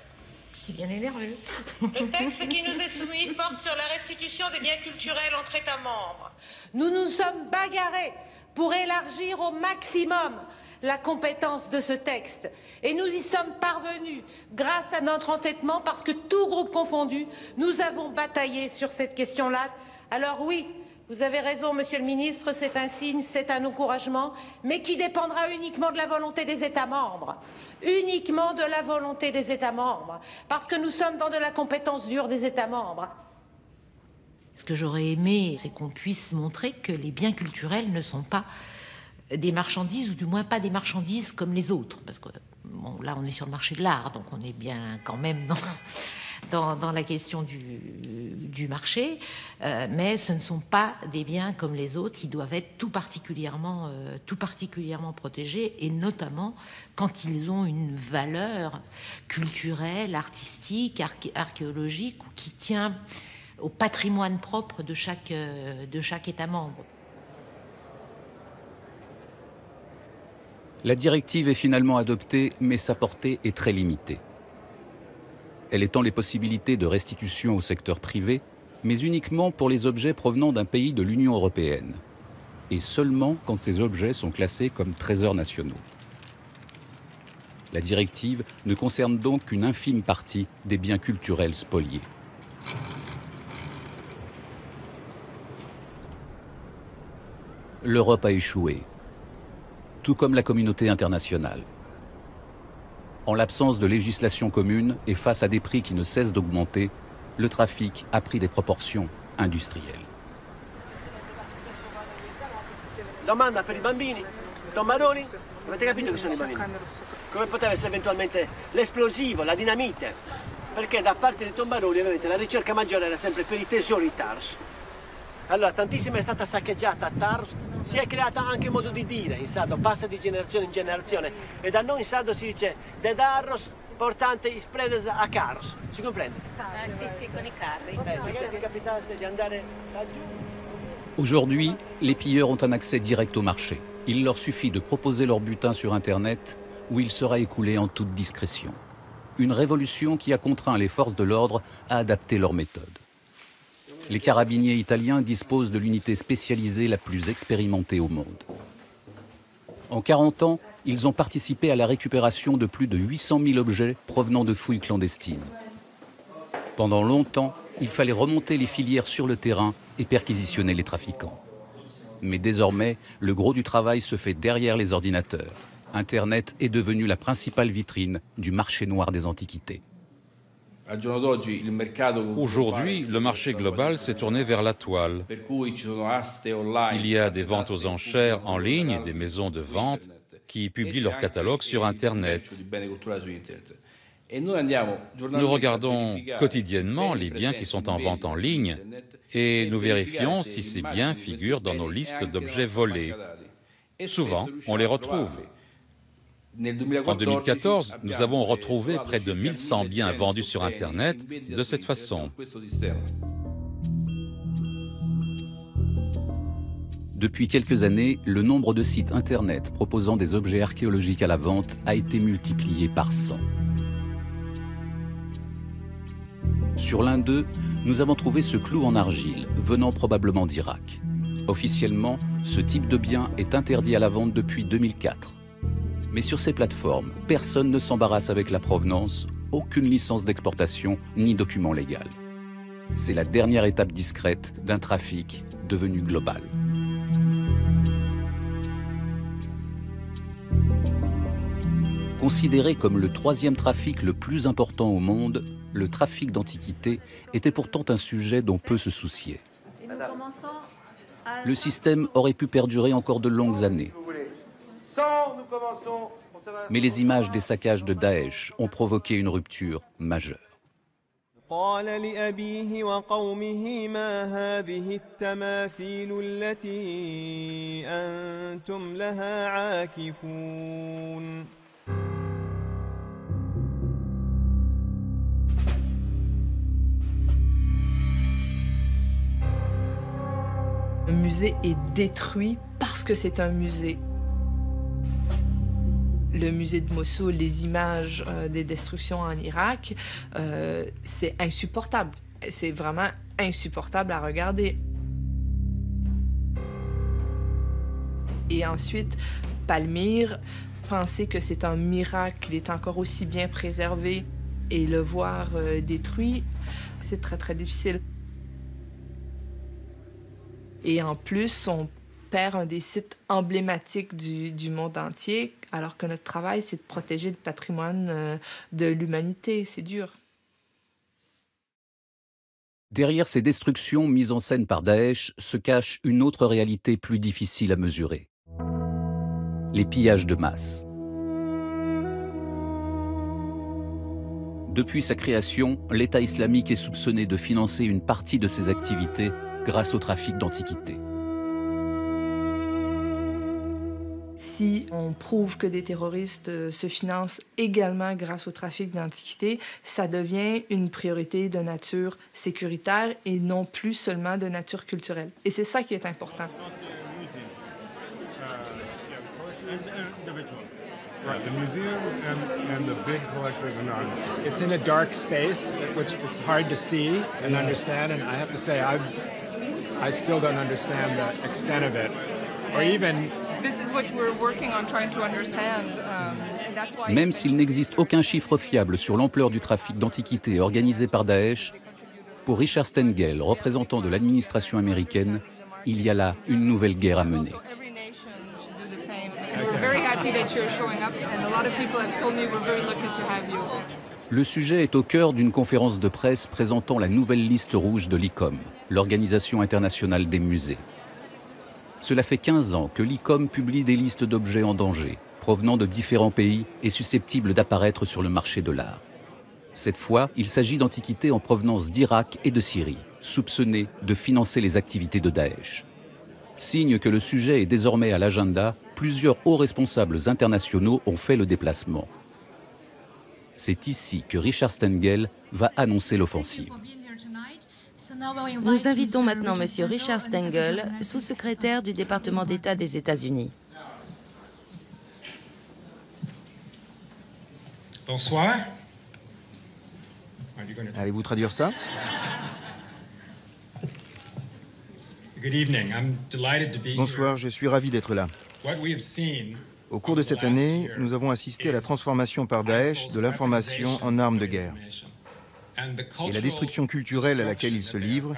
Je suis bien énervé. Le texte qui nous est soumis porte sur la restitution des biens culturels entre États membres. Nous nous sommes bagarrés pour élargir au maximum la compétence de ce texte. Et nous y sommes parvenus grâce à notre entêtement parce que tout groupe confondu, nous avons bataillé sur cette question-là. Alors oui, vous avez raison, Monsieur le Ministre, c'est un signe, c'est un encouragement, mais qui dépendra uniquement de la volonté des États membres. Uniquement de la volonté des États membres. Parce que nous sommes dans de la compétence dure des États membres. Ce que j'aurais aimé, c'est qu'on puisse montrer que les biens culturels ne sont pas des marchandises, ou du moins pas des marchandises comme les autres. Parce que bon, là, on est sur le marché de l'art, donc on est bien quand même dans la question du marché. Mais ce ne sont pas des biens comme les autres, qui doivent être tout particulièrement protégés, et notamment quand ils ont une valeur culturelle, artistique, archéologique, ou qui tient au patrimoine propre de chaque État membre. La directive est finalement adoptée, mais sa portée est très limitée. Elle étend les possibilités de restitution au secteur privé, mais uniquement pour les objets provenant d'un pays de l'Union européenne, et seulement quand ces objets sont classés comme trésors nationaux. La directive ne concerne donc qu'une infime partie des biens culturels spoliés. L'Europe a échoué, tout comme la communauté internationale. En l'absence de législation commune et face à des prix qui ne cessent d'augmenter, le trafic a pris des proportions industrielles. Domanda per i bambini. Don Maroni, avete capito che sono i bambini? Come poteva essere eventualmente l'esplosivo, la dinamite? Perché da parte di Don Maroni, ovviamente, la ricerca maggiore era sempre per i tesori TARS. Allora, tantissima è stata saccheggiata a Tarsus, si è creata anche un modo di dire in sardo, passa di generazione in generazione. E da noi in sardo si dice de darros portante ispledes a carros. Si comprende? Sì, con i carri. Se ti capitasse di andare laggiù. Aujourd'hui, les pilleurs ont un accès direct au marché. Il leur suffit de proposer leur butin sur Internet, où il sera écoulé en toute discrétion. Une révolution qui a contraint les forces de l'ordre à adapter leurs méthodes. Les carabiniers italiens disposent de l'unité spécialisée la plus expérimentée au monde. En 40 ans, ils ont participé à la récupération de plus de 800 000 objets provenant de fouilles clandestines. Pendant longtemps, il fallait remonter les filières sur le terrain et perquisitionner les trafiquants. Mais désormais, le gros du travail se fait derrière les ordinateurs. Internet est devenu la principale vitrine du marché noir des antiquités. Aujourd'hui, le marché global s'est tourné vers la toile. Il y a des ventes aux enchères en ligne, des maisons de vente qui publient leurs catalogues sur Internet. Nous regardons quotidiennement les biens qui sont en vente en ligne et nous vérifions si ces biens figurent dans nos listes d'objets volés. Souvent, on les retrouve. En 2014, nous avons retrouvé près de 1100 biens vendus sur Internet de cette façon. Depuis quelques années, le nombre de sites Internet proposant des objets archéologiques à la vente a été multiplié par 100. Sur l'un d'eux, nous avons trouvé ce clou en argile, venant probablement d'Irak. Officiellement, ce type de bien est interdit à la vente depuis 2004. Mais sur ces plateformes, personne ne s'embarrasse avec la provenance, aucune licence d'exportation ni document légal. C'est la dernière étape discrète d'un trafic devenu global. Considéré comme le troisième trafic le plus important au monde, le trafic d'antiquités était pourtant un sujet dont peu se souciaient. Le système aurait pu perdurer encore de longues années. Mais les images des saccages de Daesh ont provoqué une rupture majeure. Le musée est détruit parce que c'est un musée. Le musée de Mossoul, les images des destructions en Irak, c'est insupportable. C'est vraiment insupportable à regarder. Et ensuite, Palmyre, penser que c'est un miracle qu'il est encore aussi bien préservé et le voir détruit, c'est très, très difficile. Et en plus, on perd un des sites emblématiques du monde entier, alors que notre travail, c'est de protéger le patrimoine de l'humanité. C'est dur. Derrière ces destructions mises en scène par Daesh se cache une autre réalité plus difficile à mesurer. Les pillages de masse. Depuis sa création, l'État islamique est soupçonné de financer une partie de ses activités grâce au trafic d'antiquités. Si on prouve que des terroristes se financent également grâce au trafic d'antiquités, ça devient une priorité de nature sécuritaire et non plus seulement de nature culturelle. Et c'est ça qui est important. Right, the museum and the big collectors are not. It's in a dark space, which it's hard to see and understand. And I have to say, I still don't understand the extent of it, or even. This is what we're working on trying to understand. That's why. Même s'il n'existe aucun chiffre fiable sur l'ampleur du trafic d'antiquités organisé par Daesh, pour Richard Stengel, représentant de l'administration américaine, il y a là une nouvelle guerre à mener. Le sujet est au cœur d'une conférence de presse présentant la nouvelle liste rouge de l'ICOM, l'Organisation internationale des musées. Cela fait 15 ans que l'ICOM publie des listes d'objets en danger, provenant de différents pays et susceptibles d'apparaître sur le marché de l'art. Cette fois, il s'agit d'antiquités en provenance d'Irak et de Syrie, soupçonné de financer les activités de Daesh. Signe que le sujet est désormais à l'agenda, plusieurs hauts responsables internationaux ont fait le déplacement. C'est ici que Richard Stengel va annoncer l'offensive. Nous invitons maintenant M. Richard Stengel, sous-secrétaire du département d'État des États-Unis. Bonsoir. Allez-vous traduire ça? Bonsoir, je suis ravi d'être là. Au cours de cette année, nous avons assisté à la transformation par Daesh de l'information en arme de guerre. Et la destruction culturelle à laquelle il se livre,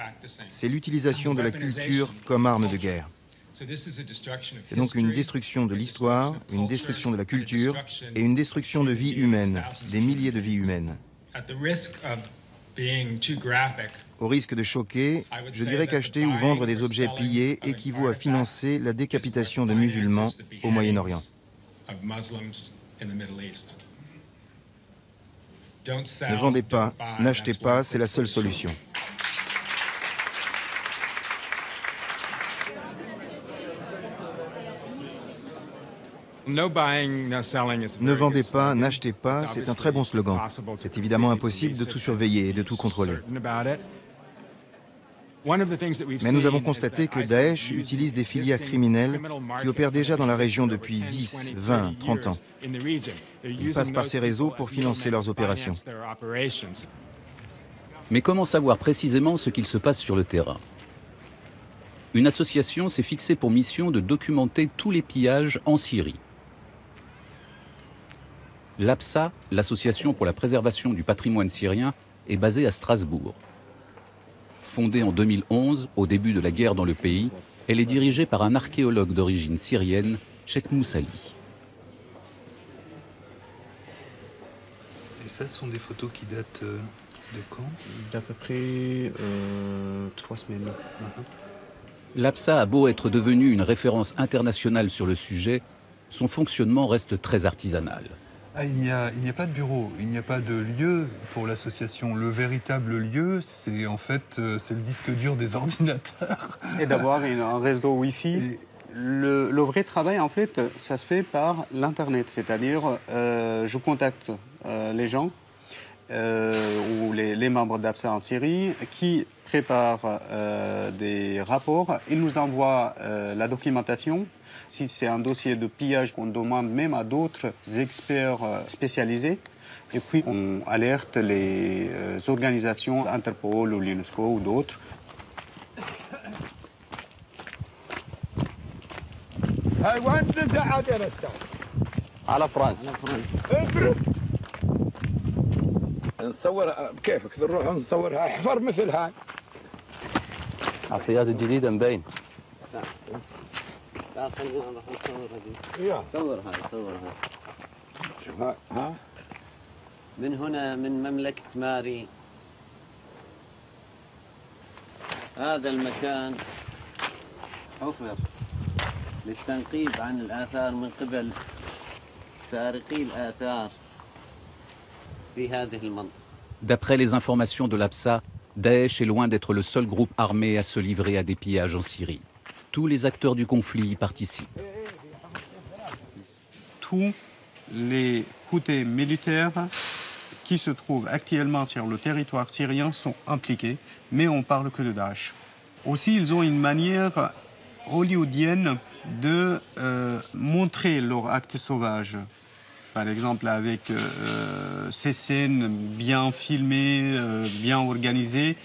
c'est l'utilisation de la culture comme arme de guerre. C'est donc une destruction de l'histoire, une destruction de la culture et une destruction de vies humaines, des milliers de vies humaines. Au risque de choquer, je dirais qu'acheter ou vendre des objets pillés équivaut à financer la décapitation de musulmans au Moyen-Orient. Ne vendez pas, n'achetez pas, c'est la seule solution. Ne vendez pas, n'achetez pas, c'est un très bon slogan. C'est évidemment impossible de tout surveiller et de tout contrôler. Mais nous avons constaté que Daesh utilise des filières criminelles qui opèrent déjà dans la région depuis 10, 20, 30 ans. Ils passent par ces réseaux pour financer leurs opérations. Mais comment savoir précisément ce qu'il se passe sur le terrain? Une association s'est fixée pour mission de documenter tous les pillages en Syrie. L'APSA, l'Association pour la préservation du patrimoine syrien, est basée à Strasbourg. Fondée en 2011, au début de la guerre dans le pays, elle est dirigée par un archéologue d'origine syrienne, Chekmous Ali. Et ça, ce sont des photos qui datent de quand? D'à peu près 3 semaines. L'APSA a beau être devenue une référence internationale sur le sujet, son fonctionnement reste très artisanal. Ah, il n'y a pas de bureau, il n'y a pas de lieu pour l'association. Le véritable lieu, c'est en fait c'est le disque dur des ordinateurs. Et d'avoir un réseau Wi-Fi. Le vrai travail, en fait, ça se fait par l'Internet. C'est-à-dire, je contacte les gens ou les membres d'APSA en Syrie qui préparent des rapports. Ils nous envoient la documentation. Si c'est un dossier de pillage qu'on demande même à d'autres experts spécialisés, et puis on alerte les organisations, Interpol ou l'UNESCO ou d'autres. على فرنسا نصور كيفك نروح نصورها حفر مثل هاي العطيات الجديدة مبين خلينا نروح نصور هذه صور هاي شوف ها من هنا من مملكة ماري هذا المكان حفر للتنقيب عن الآثار من قبل سارقي الآثار في هذه المنطقة. D'après les informations de l'APSA, Daesh est loin d'être le seul groupe armé à se livrer à des pillages en Syrie. Tous les acteurs du conflit y participent. Tous les côtés militaires qui se trouvent actuellement sur le territoire syrien sont impliqués, mais on parle que de Daesh. Aussi, ils ont une manière hollywoodienne de montrer leurs actes sauvages. Par exemple, avec ces scènes bien filmées, bien organisées,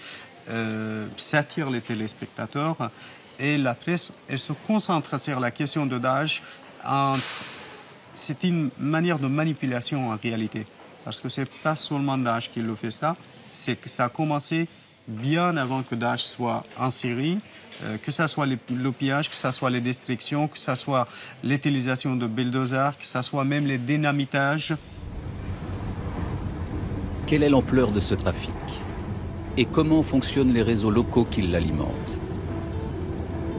ça attire les téléspectateurs. Et la presse, elle se concentre sur la question de Daesh. C'est une manière de manipulation en réalité. Parce que ce n'est pas seulement Daesh qui le fait ça, c'est que ça a commencé bien avant que Daesh soit en Syrie, que ce soit le pillage, que ce soit les destructions, que ce soit l'utilisation de bulldozers, que ce soit même les dynamitages. Quelle est l'ampleur de ce trafic? Et comment fonctionnent les réseaux locaux qui l'alimentent?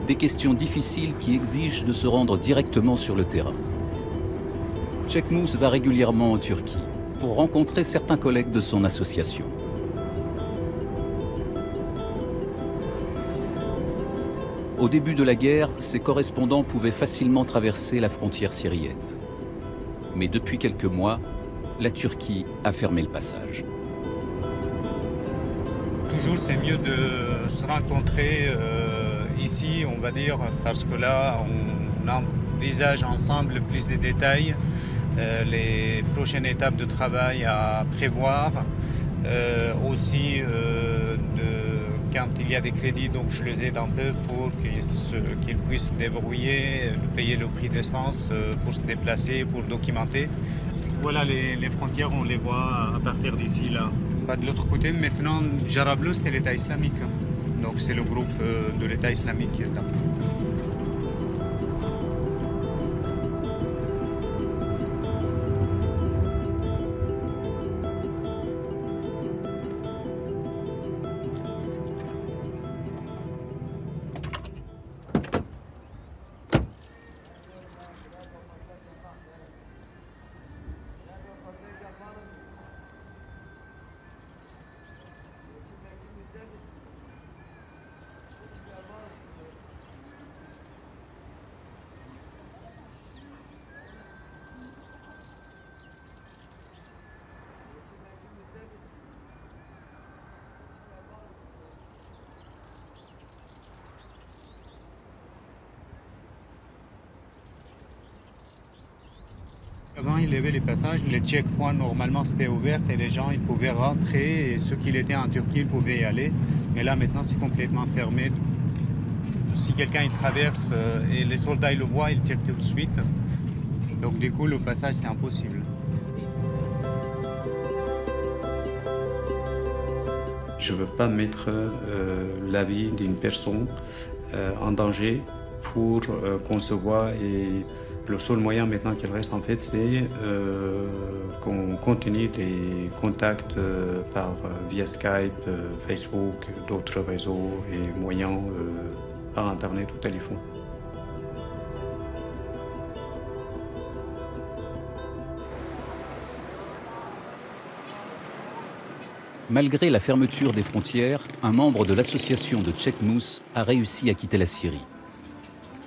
Des questions difficiles qui exigent de se rendre directement sur le terrain. Chekmous va régulièrement en Turquie pour rencontrer certains collègues de son association. Au début de la guerre, ses correspondants pouvaient facilement traverser la frontière syrienne. Mais depuis quelques mois, la Turquie a fermé le passage. Toujours, c'est mieux de se rencontrer ici, on va dire, parce que là, on envisage ensemble plus de détails, les prochaines étapes de travail à prévoir, aussi quand il y a des crédits, donc je les aide un peu pour qu'ils puissent se débrouiller, payer le prix d'essence pour se déplacer, pour documenter. Voilà, les frontières, on les voit à partir d'ici, là. Pas de l'autre côté, maintenant, Jarablus, c'est l'État islamique. Donc c'est le groupe de l'État islamique qui est là. Avant, il y avait les passages, les checkpoints, normalement, c'était ouvert et les gens ils pouvaient rentrer et ceux qui étaient en Turquie ils pouvaient y aller. Mais là, maintenant, c'est complètement fermé. Si quelqu'un il traverse et les soldats ils le voient, ils tirent tout de suite. Donc, du coup, le passage, c'est impossible. Je ne veux pas mettre la vie d'une personne en danger pour qu'on se voit et le seul moyen maintenant qu'il reste en fait c'est qu'on continue les contacts via Skype, Facebook, d'autres réseaux et moyens par Internet ou téléphone. Malgré la fermeture des frontières, un membre de l'association de Çekmuz a réussi à quitter la Syrie.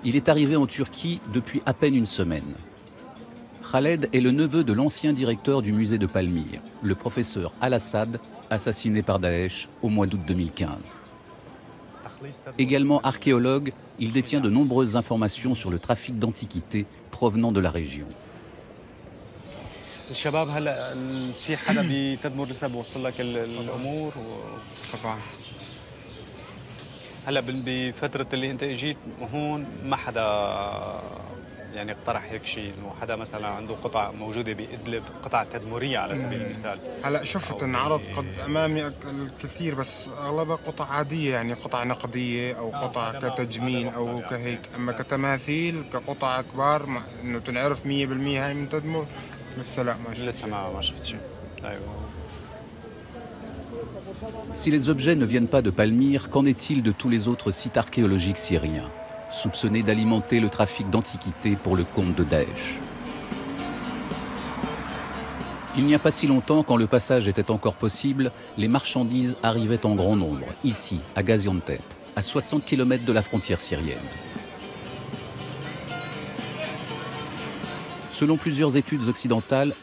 Il est arrivé en Turquie depuis à peine une semaine. Khaled est le neveu de l'ancien directeur du musée de Palmyre, le professeur Al-Assad, assassiné par Daesh au mois d'août 2015. Également archéologue, il détient de nombreuses informations sur le trafic d'antiquités provenant de la région. الشباب هلا في حدا بتدمر لسه بوصل لك الامور طبعا هلا بفتره اللي انت اجيت هون ما حدا يعني اقترح هيك شيء انه حدا مثلا عنده قطع موجوده بادلب قطع تدمريه على سبيل المثال. هلا شفت انعرض قد امامي الكثير بس اغلبها قطع عاديه يعني قطع نقديه او قطع كتجميل او كهيك اما كتماثيل كقطع كبار انه تنعرف 100% هاي من تدمر لسه لا ما شفت شيء. ايوه. Si les objets ne viennent pas de Palmyre, qu'en est-il de tous les autres sites archéologiques syriens, soupçonnés d'alimenter le trafic d'antiquités pour le compte de Daesh? Il n'y a pas si longtemps, quand le passage était encore possible, les marchandises arrivaient en grand nombre, ici, à Gaziantep, à 60 km de la frontière syrienne. Selon plusieurs études occidentales,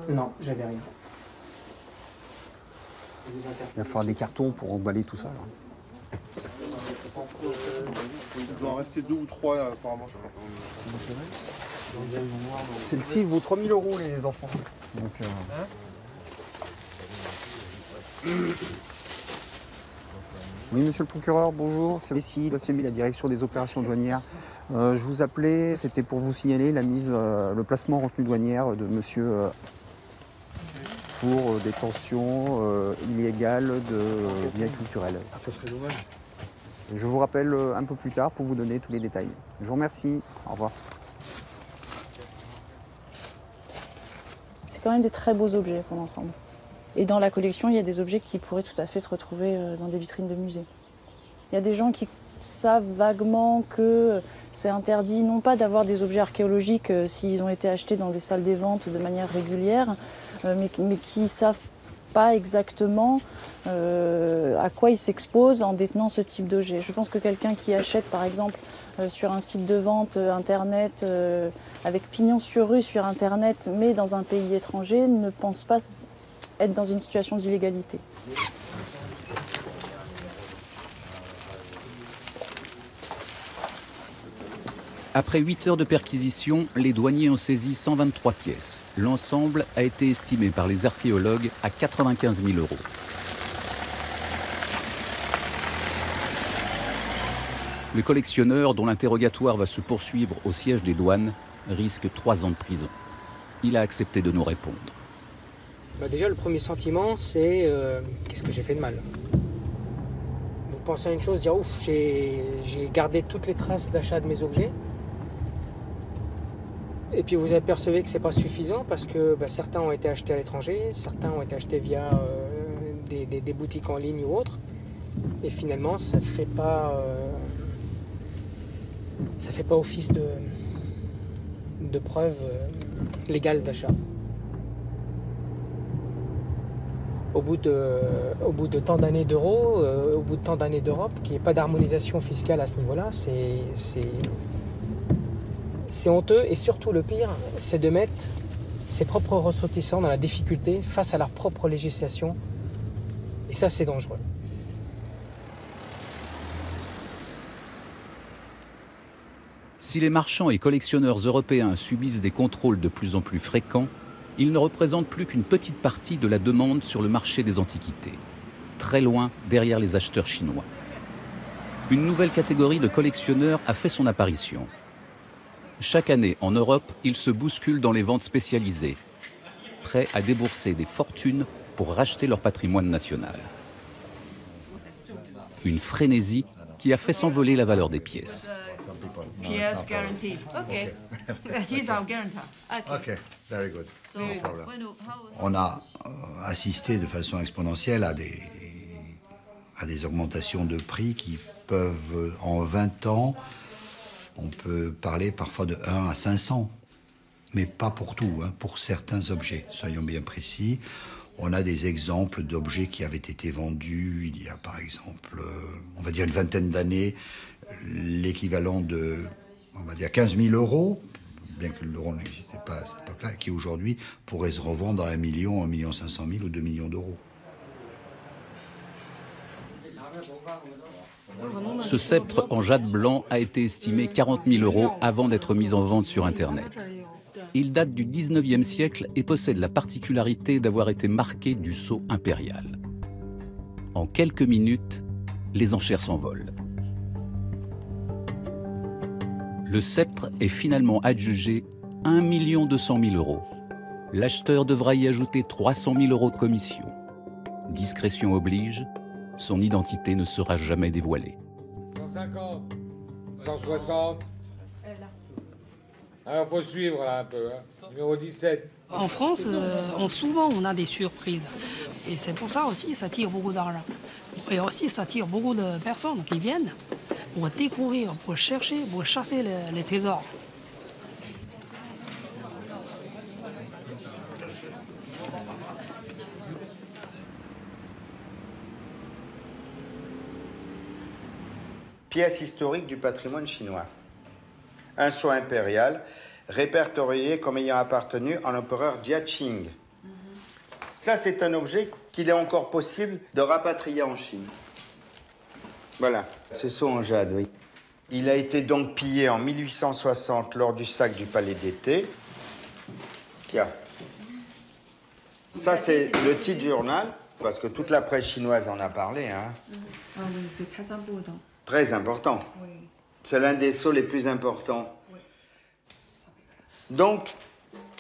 Non, j'avais rien. Il va falloir des cartons pour emballer tout ça. Là. Il doit en rester 2 ou 3 apparemment, je crois. Celle-ci vaut 3 000 € les enfants. Donc, Oui, monsieur le procureur, bonjour. C'est ici, la direction des opérations douanières. Je vous appelais, c'était pour vous signaler la mise, le placement en retenue douanière de monsieur pour détention illégale de biens culturels. Ça serait dommage. Je vous rappelle un peu plus tard pour vous donner tous les détails. Je vous remercie. Au revoir. C'est quand même des très beaux objets pour l'ensemble. Et dans la collection, il y a des objets qui pourraient tout à fait se retrouver dans des vitrines de musées. Il y a des gens qui savent vaguement que c'est interdit, non pas d'avoir des objets archéologiques s'ils ont été achetés dans des salles des ventes de manière régulière, mais qui ne savent pas exactement à quoi ils s'exposent en détenant ce type d'objet. Je pense que quelqu'un qui achète, par exemple, sur un site de vente Internet, avec pignon sur rue sur Internet, mais dans un pays étranger, ne pense pas être dans une situation d'illégalité. Après 8 heures de perquisition, les douaniers ont saisi 123 pièces. L'ensemble a été estimé par les archéologues à 95 000 €. Le collectionneur, dont l'interrogatoire va se poursuivre au siège des douanes, risque 3 ans de prison. Il a accepté de nous répondre. Déjà, le premier sentiment, c'est qu'est-ce que j'ai fait de mal? Vous pensez à une chose, dire ouf, j'ai gardé toutes les traces d'achat de mes objets. Et puis vous apercevez que c'est pas suffisant parce que certains ont été achetés à l'étranger, certains ont été achetés via des boutiques en ligne ou autres. Et finalement, ça fait pas office de preuve légale d'achat. Au bout de tant d'années d'euros, au bout de tant d'années d'Europe, qu'il n'y ait pas d'harmonisation fiscale à ce niveau-là, c'est honteux. Et surtout, le pire, c'est de mettre ses propres ressortissants dans la difficulté face à leur propre législation. Et ça, c'est dangereux. Si les marchands et collectionneurs européens subissent des contrôles de plus en plus fréquents, ils ne représentent plus qu'une petite partie de la demande sur le marché des antiquités, très loin derrière les acheteurs chinois. Une nouvelle catégorie de collectionneurs a fait son apparition. Chaque année, en Europe, ils se bousculent dans les ventes spécialisées, prêts à débourser des fortunes pour racheter leur patrimoine national. Une frénésie qui a fait s'envoler la valeur des pièces. PS guarantee. Okay. He's our guarantor. Okay, very good. No problem. On a assisté de façon exponentielle à des augmentations de prix qui peuvent, en 20 ans, on peut parler parfois de 1 à 500. Mais pas pour tout, hein, pour certains objets, soyons bien précis. On a des exemples d'objets qui avaient été vendus il y a par exemple, on va dire une vingtaine d'années, l'équivalent de, on va dire 15 000 €, bien que l'euro n'existait pas à cette époque-là, qui aujourd'hui pourrait se revendre à 1 million, 1 500 000 ou 2 millions d'euros. Ce sceptre en jade blanc a été estimé 40 000 € avant d'être mis en vente sur Internet. Il date du 19e siècle et possède la particularité d'avoir été marqué du sceau impérial. En quelques minutes, les enchères s'envolent. Le sceptre est finalement adjugé 1 200 000 €. L'acheteur devra y ajouter 300 000 € de commission. Discrétion oblige, son identité ne sera jamais dévoilée. 150, 160. Alors, faut suivre là un peu. Hein. Numéro 17. En France, souvent on a des surprises. Et c'est pour ça aussi ça attire beaucoup d'argent. Et aussi ça attire beaucoup de personnes qui viennent pour découvrir, pour chercher, pour chasser les trésors. Pièce historique du patrimoine chinois. Un sceau impérial répertorié comme ayant appartenu à l'empereur Jiaqing. Ça, c'est un objet qu'il est encore possible de rapatrier en Chine. Voilà, ce seau en jade, oui. Il a été donc pillé en 1860 lors du sac du palais d'été. Tiens. Ça, c'est le titre du journal, parce que toute la presse chinoise en a parlé. Hein. Ah oui, c'est très important. Très important. Oui. C'est l'un des sceaux les plus importants. Oui. Donc,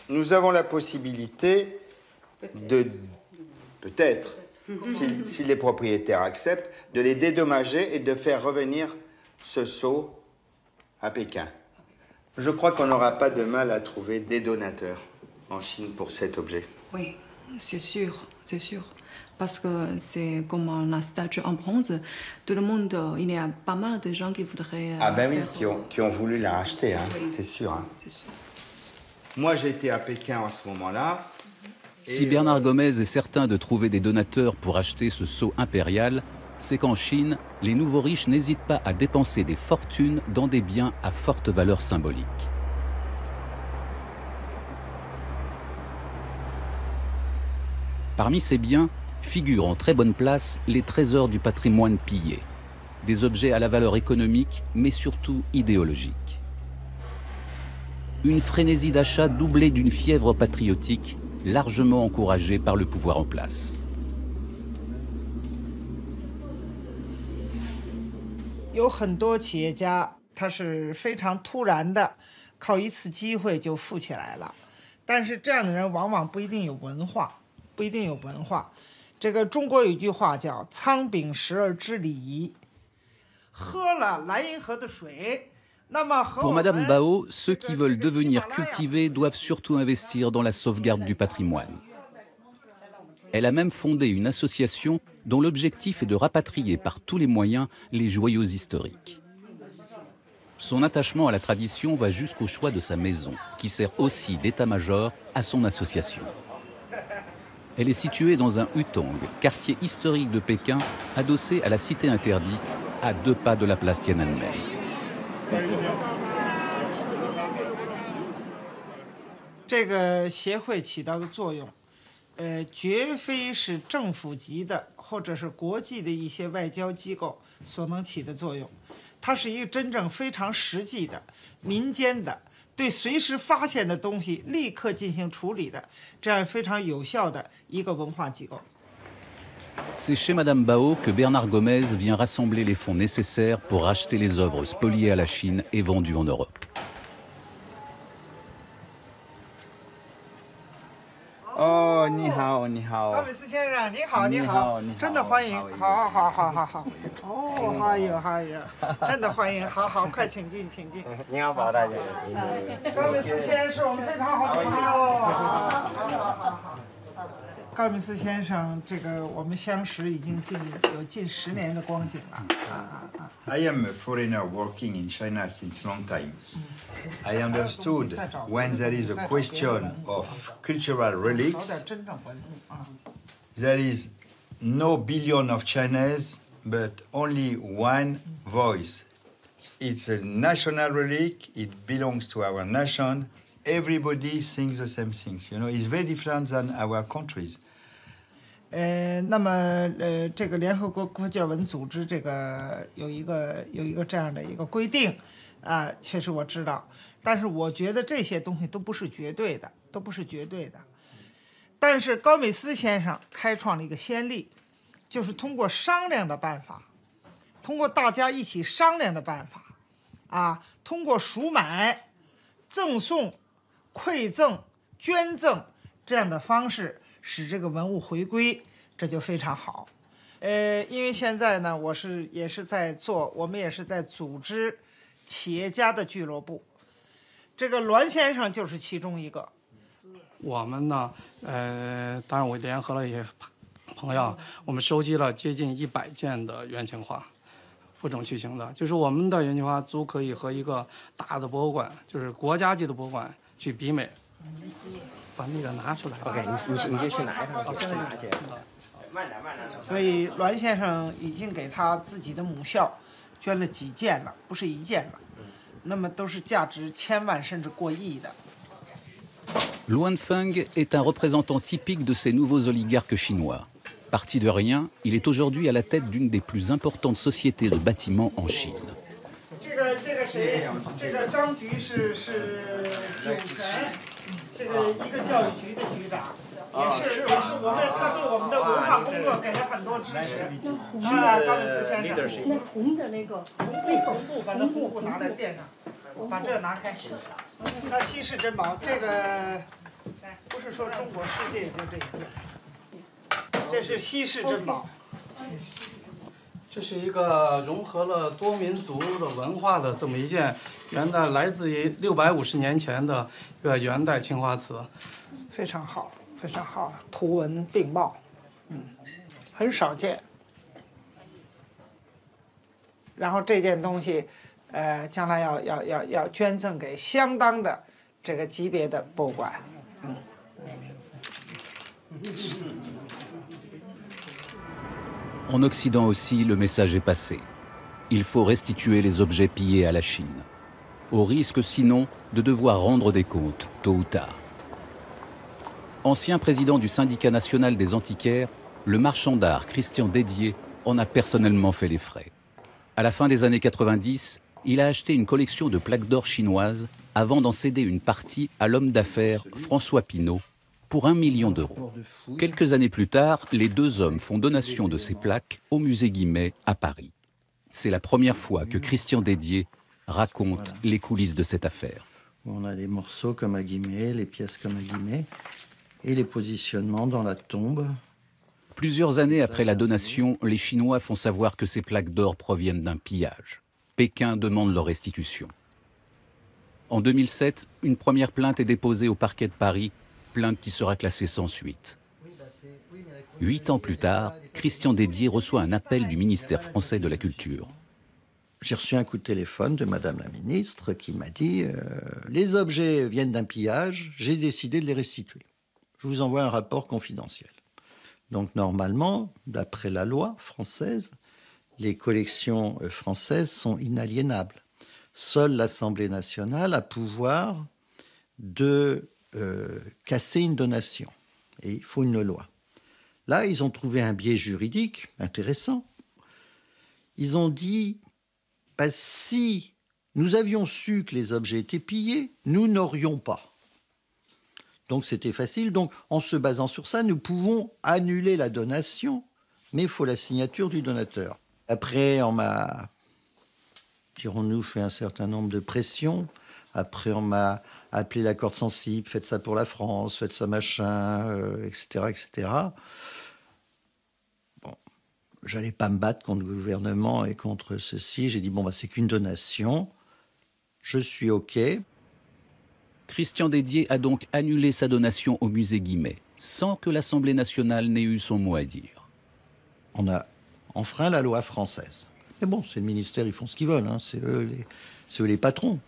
nous avons la possibilité de, peut-être, si les propriétaires acceptent, de les dédommager et de faire revenir ce sceau à Pékin. Je crois qu'on n'aura pas de mal à trouver des donateurs en Chine pour cet objet. Oui, c'est sûr, c'est sûr. Parce que c'est comme la statue en bronze, tout le monde, il y a pas mal de gens qui voudraient... Ah ben oui, qui ont voulu la racheter, hein, oui. C'est sûr, hein. C'est sûr. Moi, j'étais à Pékin en ce moment-là. Si Bernard Gomez est certain de trouver des donateurs pour acheter ce sceau impérial, c'est qu'en Chine, les nouveaux riches n'hésitent pas à dépenser des fortunes dans des biens à forte valeur symbolique. Parmi ces biens figurent en très bonne place les trésors du patrimoine pillé, des objets à la valeur économique mais surtout idéologique. Une frénésie d'achat doublée d'une fièvre patriotique largement encouragée par le pouvoir en place. Il y a很多企业家，他是非常突然的，靠一次机会就富起来了。但是这样的人往往不一定有文化，不一定有文化。这个中国有一句话叫“仓廪实而知礼仪”。喝了莱茵河的水。 Pour Madame Bao, ceux qui veulent devenir cultivés doivent surtout investir dans la sauvegarde du patrimoine. Elle a même fondé une association dont l'objectif est de rapatrier par tous les moyens les joyaux historiques. Son attachement à la tradition va jusqu'au choix de sa maison, qui sert aussi d'état-major à son association. Elle est située dans un hutong, quartier historique de Pékin, adossé à la cité interdite, à 2 pas de la place Tiananmen. 这个协会起到的作用，绝非是政府级的或者是国际的一些外交机构所能起的作用，它是一个真正非常实际的、民间的，对随时发现的东西立刻进行处理的，这样非常有效的一个文化机构。 C'est chez Madame Bao que Bernard Gomez vient rassembler les fonds nécessaires pour racheter les œuvres spoliées à la Chine et vendues en Europe. Oh, 你好，你好。高美斯先生，你好，你好，真的欢迎，好，好，好，好，好。哦，嗨哟，嗨哟，真的欢迎，好好，快请进，请进。你好，包大姐。高美斯先生是我们非常好的朋友，好好好。 高米斯先生，这个我们相识已经有近10年的光景了。I am a foreigner working in China since long time. I understood when there is a question of cultural relics, there is no billion of Chinese, but only one voice. It's a national relic. It belongs to our nation. Everybody sings the same things. You know, it's very different than our countries. 那么这个联合国国教文组织这个有一个这样的一个规定，啊，确实我知道，但是我觉得这些东西都不是绝对的，都不是绝对的。但是高美斯先生开创了一个先例，就是通过商量的办法，通过大家一起商量的办法，啊，通过赎买、赠送、馈赠、捐赠这样的方式。 使这个文物回归，这就非常好。因为现在呢，我们也是在组织企业家的俱乐部。这个栾先生就是其中一个。我们呢，当然我联合了一些朋友，我们收集了接近100件的元青花，负重去形的，就是我们的元青花足可以和一个大的博物馆，就是国家级的博物馆去比美。 把那个拿出来。OK， 你就去拿一趟。好，现在拿去。慢点。所以栾先生已经给他自己的母校捐了几件了，不是1件了。Luan Feng est un représentant typique de ces nouveaux oligarques chinois. Parti de rien, il est aujourd'hui à la tête d'une des plus importantes sociétés de bâtiments en Chine.这是一个融合了多民族的文化的这么一件元代，来自于650年前的一个元代青花瓷，非常好，非常好，图文并茂，很少见。然后这件东西，将来要捐赠给相当的这个级别的博物馆，En Occident aussi, le message est passé. Il faut restituer les objets pillés à la Chine, au risque sinon de devoir rendre des comptes, tôt ou tard. Ancien président du syndicat national des antiquaires, le marchand d'art Christian Dédier en a personnellement fait les frais. À la fin des années 90, il a acheté une collection de plaques d'or chinoises avant d'en céder une partie à l'homme d'affaires François Pinault, pour 1 million d'euros. Quelques années plus tard, les deux hommes font donation de ces plaques au musée Guimet à Paris. C'est la première fois que Christian Dédier raconte les coulisses de cette affaire. On a les morceaux comme à Guimet, les pièces comme à Guimet, et les positionnements dans la tombe. Plusieurs années après la donation, les Chinois font savoir que ces plaques d'or proviennent d'un pillage. Pékin demande leur restitution. En 2007, une première plainte est déposée au parquet de Paris, plainte qui sera classée sans suite. 8 ans plus tard, Christian Dédier reçoit un appel du ministère français de la Culture. J'ai reçu un coup de téléphone de Madame la ministre qui m'a dit les objets viennent d'un pillage, j'ai décidé de les restituer. Je vous envoie un rapport confidentiel. Donc normalement, d'après la loi française, les collections françaises sont inaliénables. Seule l'Assemblée nationale a pouvoir de casser une donation. Et il faut une loi. Là, ils ont trouvé un biais juridique intéressant. Ils ont dit, si nous avions su que les objets étaient pillés, nous n'aurions pas. Donc c'était facile. Donc en se basant sur ça, nous pouvons annuler la donation, mais il faut la signature du donateur. Après, on m'a, dirons-nous, fait un certain nombre de pressions. Après, on m'a appelé la corde sensible, faites ça pour la France, faites ça machin, etc., etc. Bon, j'allais pas me battre contre le gouvernement et contre ceci. J'ai dit, bon, c'est qu'une donation, je suis OK. Christian Dédier a donc annulé sa donation au musée Guimet, sans que l'Assemblée nationale n'ait eu son mot à dire. On a enfreint la loi française. Mais bon, c'est le ministère, ils font ce qu'ils veulent, hein, c'est eux les patrons.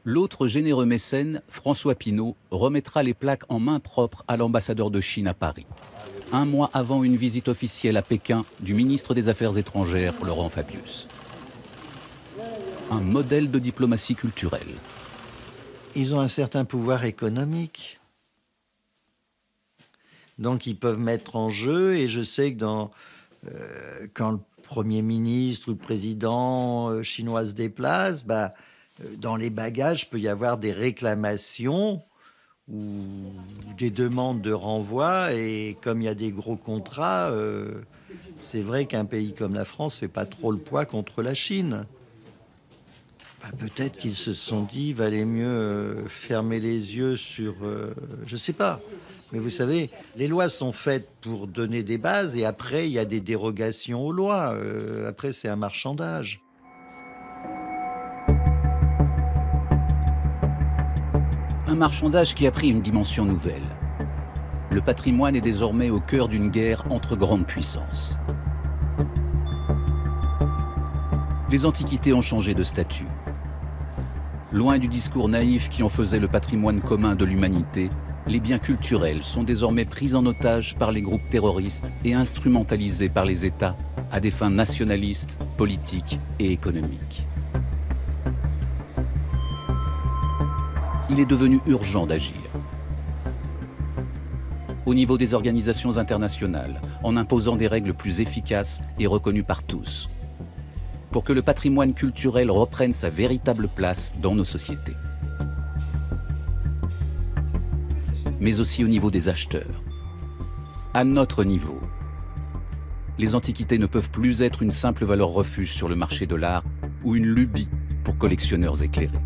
L'autre généreux mécène, François Pinault, remettra les plaques en main propre à l'ambassadeur de Chine à Paris, 1 mois avant une visite officielle à Pékin du ministre des Affaires étrangères, Laurent Fabius. Un modèle de diplomatie culturelle. Ils ont un certain pouvoir économique. Donc ils peuvent mettre en jeu, et je sais que quand le Premier ministre ou le président chinois se déplace, dans les bagages, peut y avoir des réclamations ou des demandes de renvoi. Et comme il y a des gros contrats, c'est vrai qu'un pays comme la France ne fait pas trop le poids contre la Chine. Peut-être qu'ils se sont dit, il valait mieux fermer les yeux sur... je ne sais pas. Mais vous savez, les lois sont faites pour donner des bases, et après, il y a des dérogations aux lois. Après, c'est un marchandage. Un marchandage qui a pris une dimension nouvelle. Le patrimoine est désormais au cœur d'une guerre entre grandes puissances. Les antiquités ont changé de statut. Loin du discours naïf qui en faisait le patrimoine commun de l'humanité, les biens culturels sont désormais pris en otage par les groupes terroristes et instrumentalisés par les États à des fins nationalistes, politiques et économiques. il est devenu urgent d'agir. Au niveau des organisations internationales, en imposant des règles plus efficaces et reconnues par tous, pour que le patrimoine culturel reprenne sa véritable place dans nos sociétés. Mais aussi au niveau des acheteurs. À notre niveau, les antiquités ne peuvent plus être une simple valeur refuge sur le marché de l'art ou une lubie pour collectionneurs éclairés.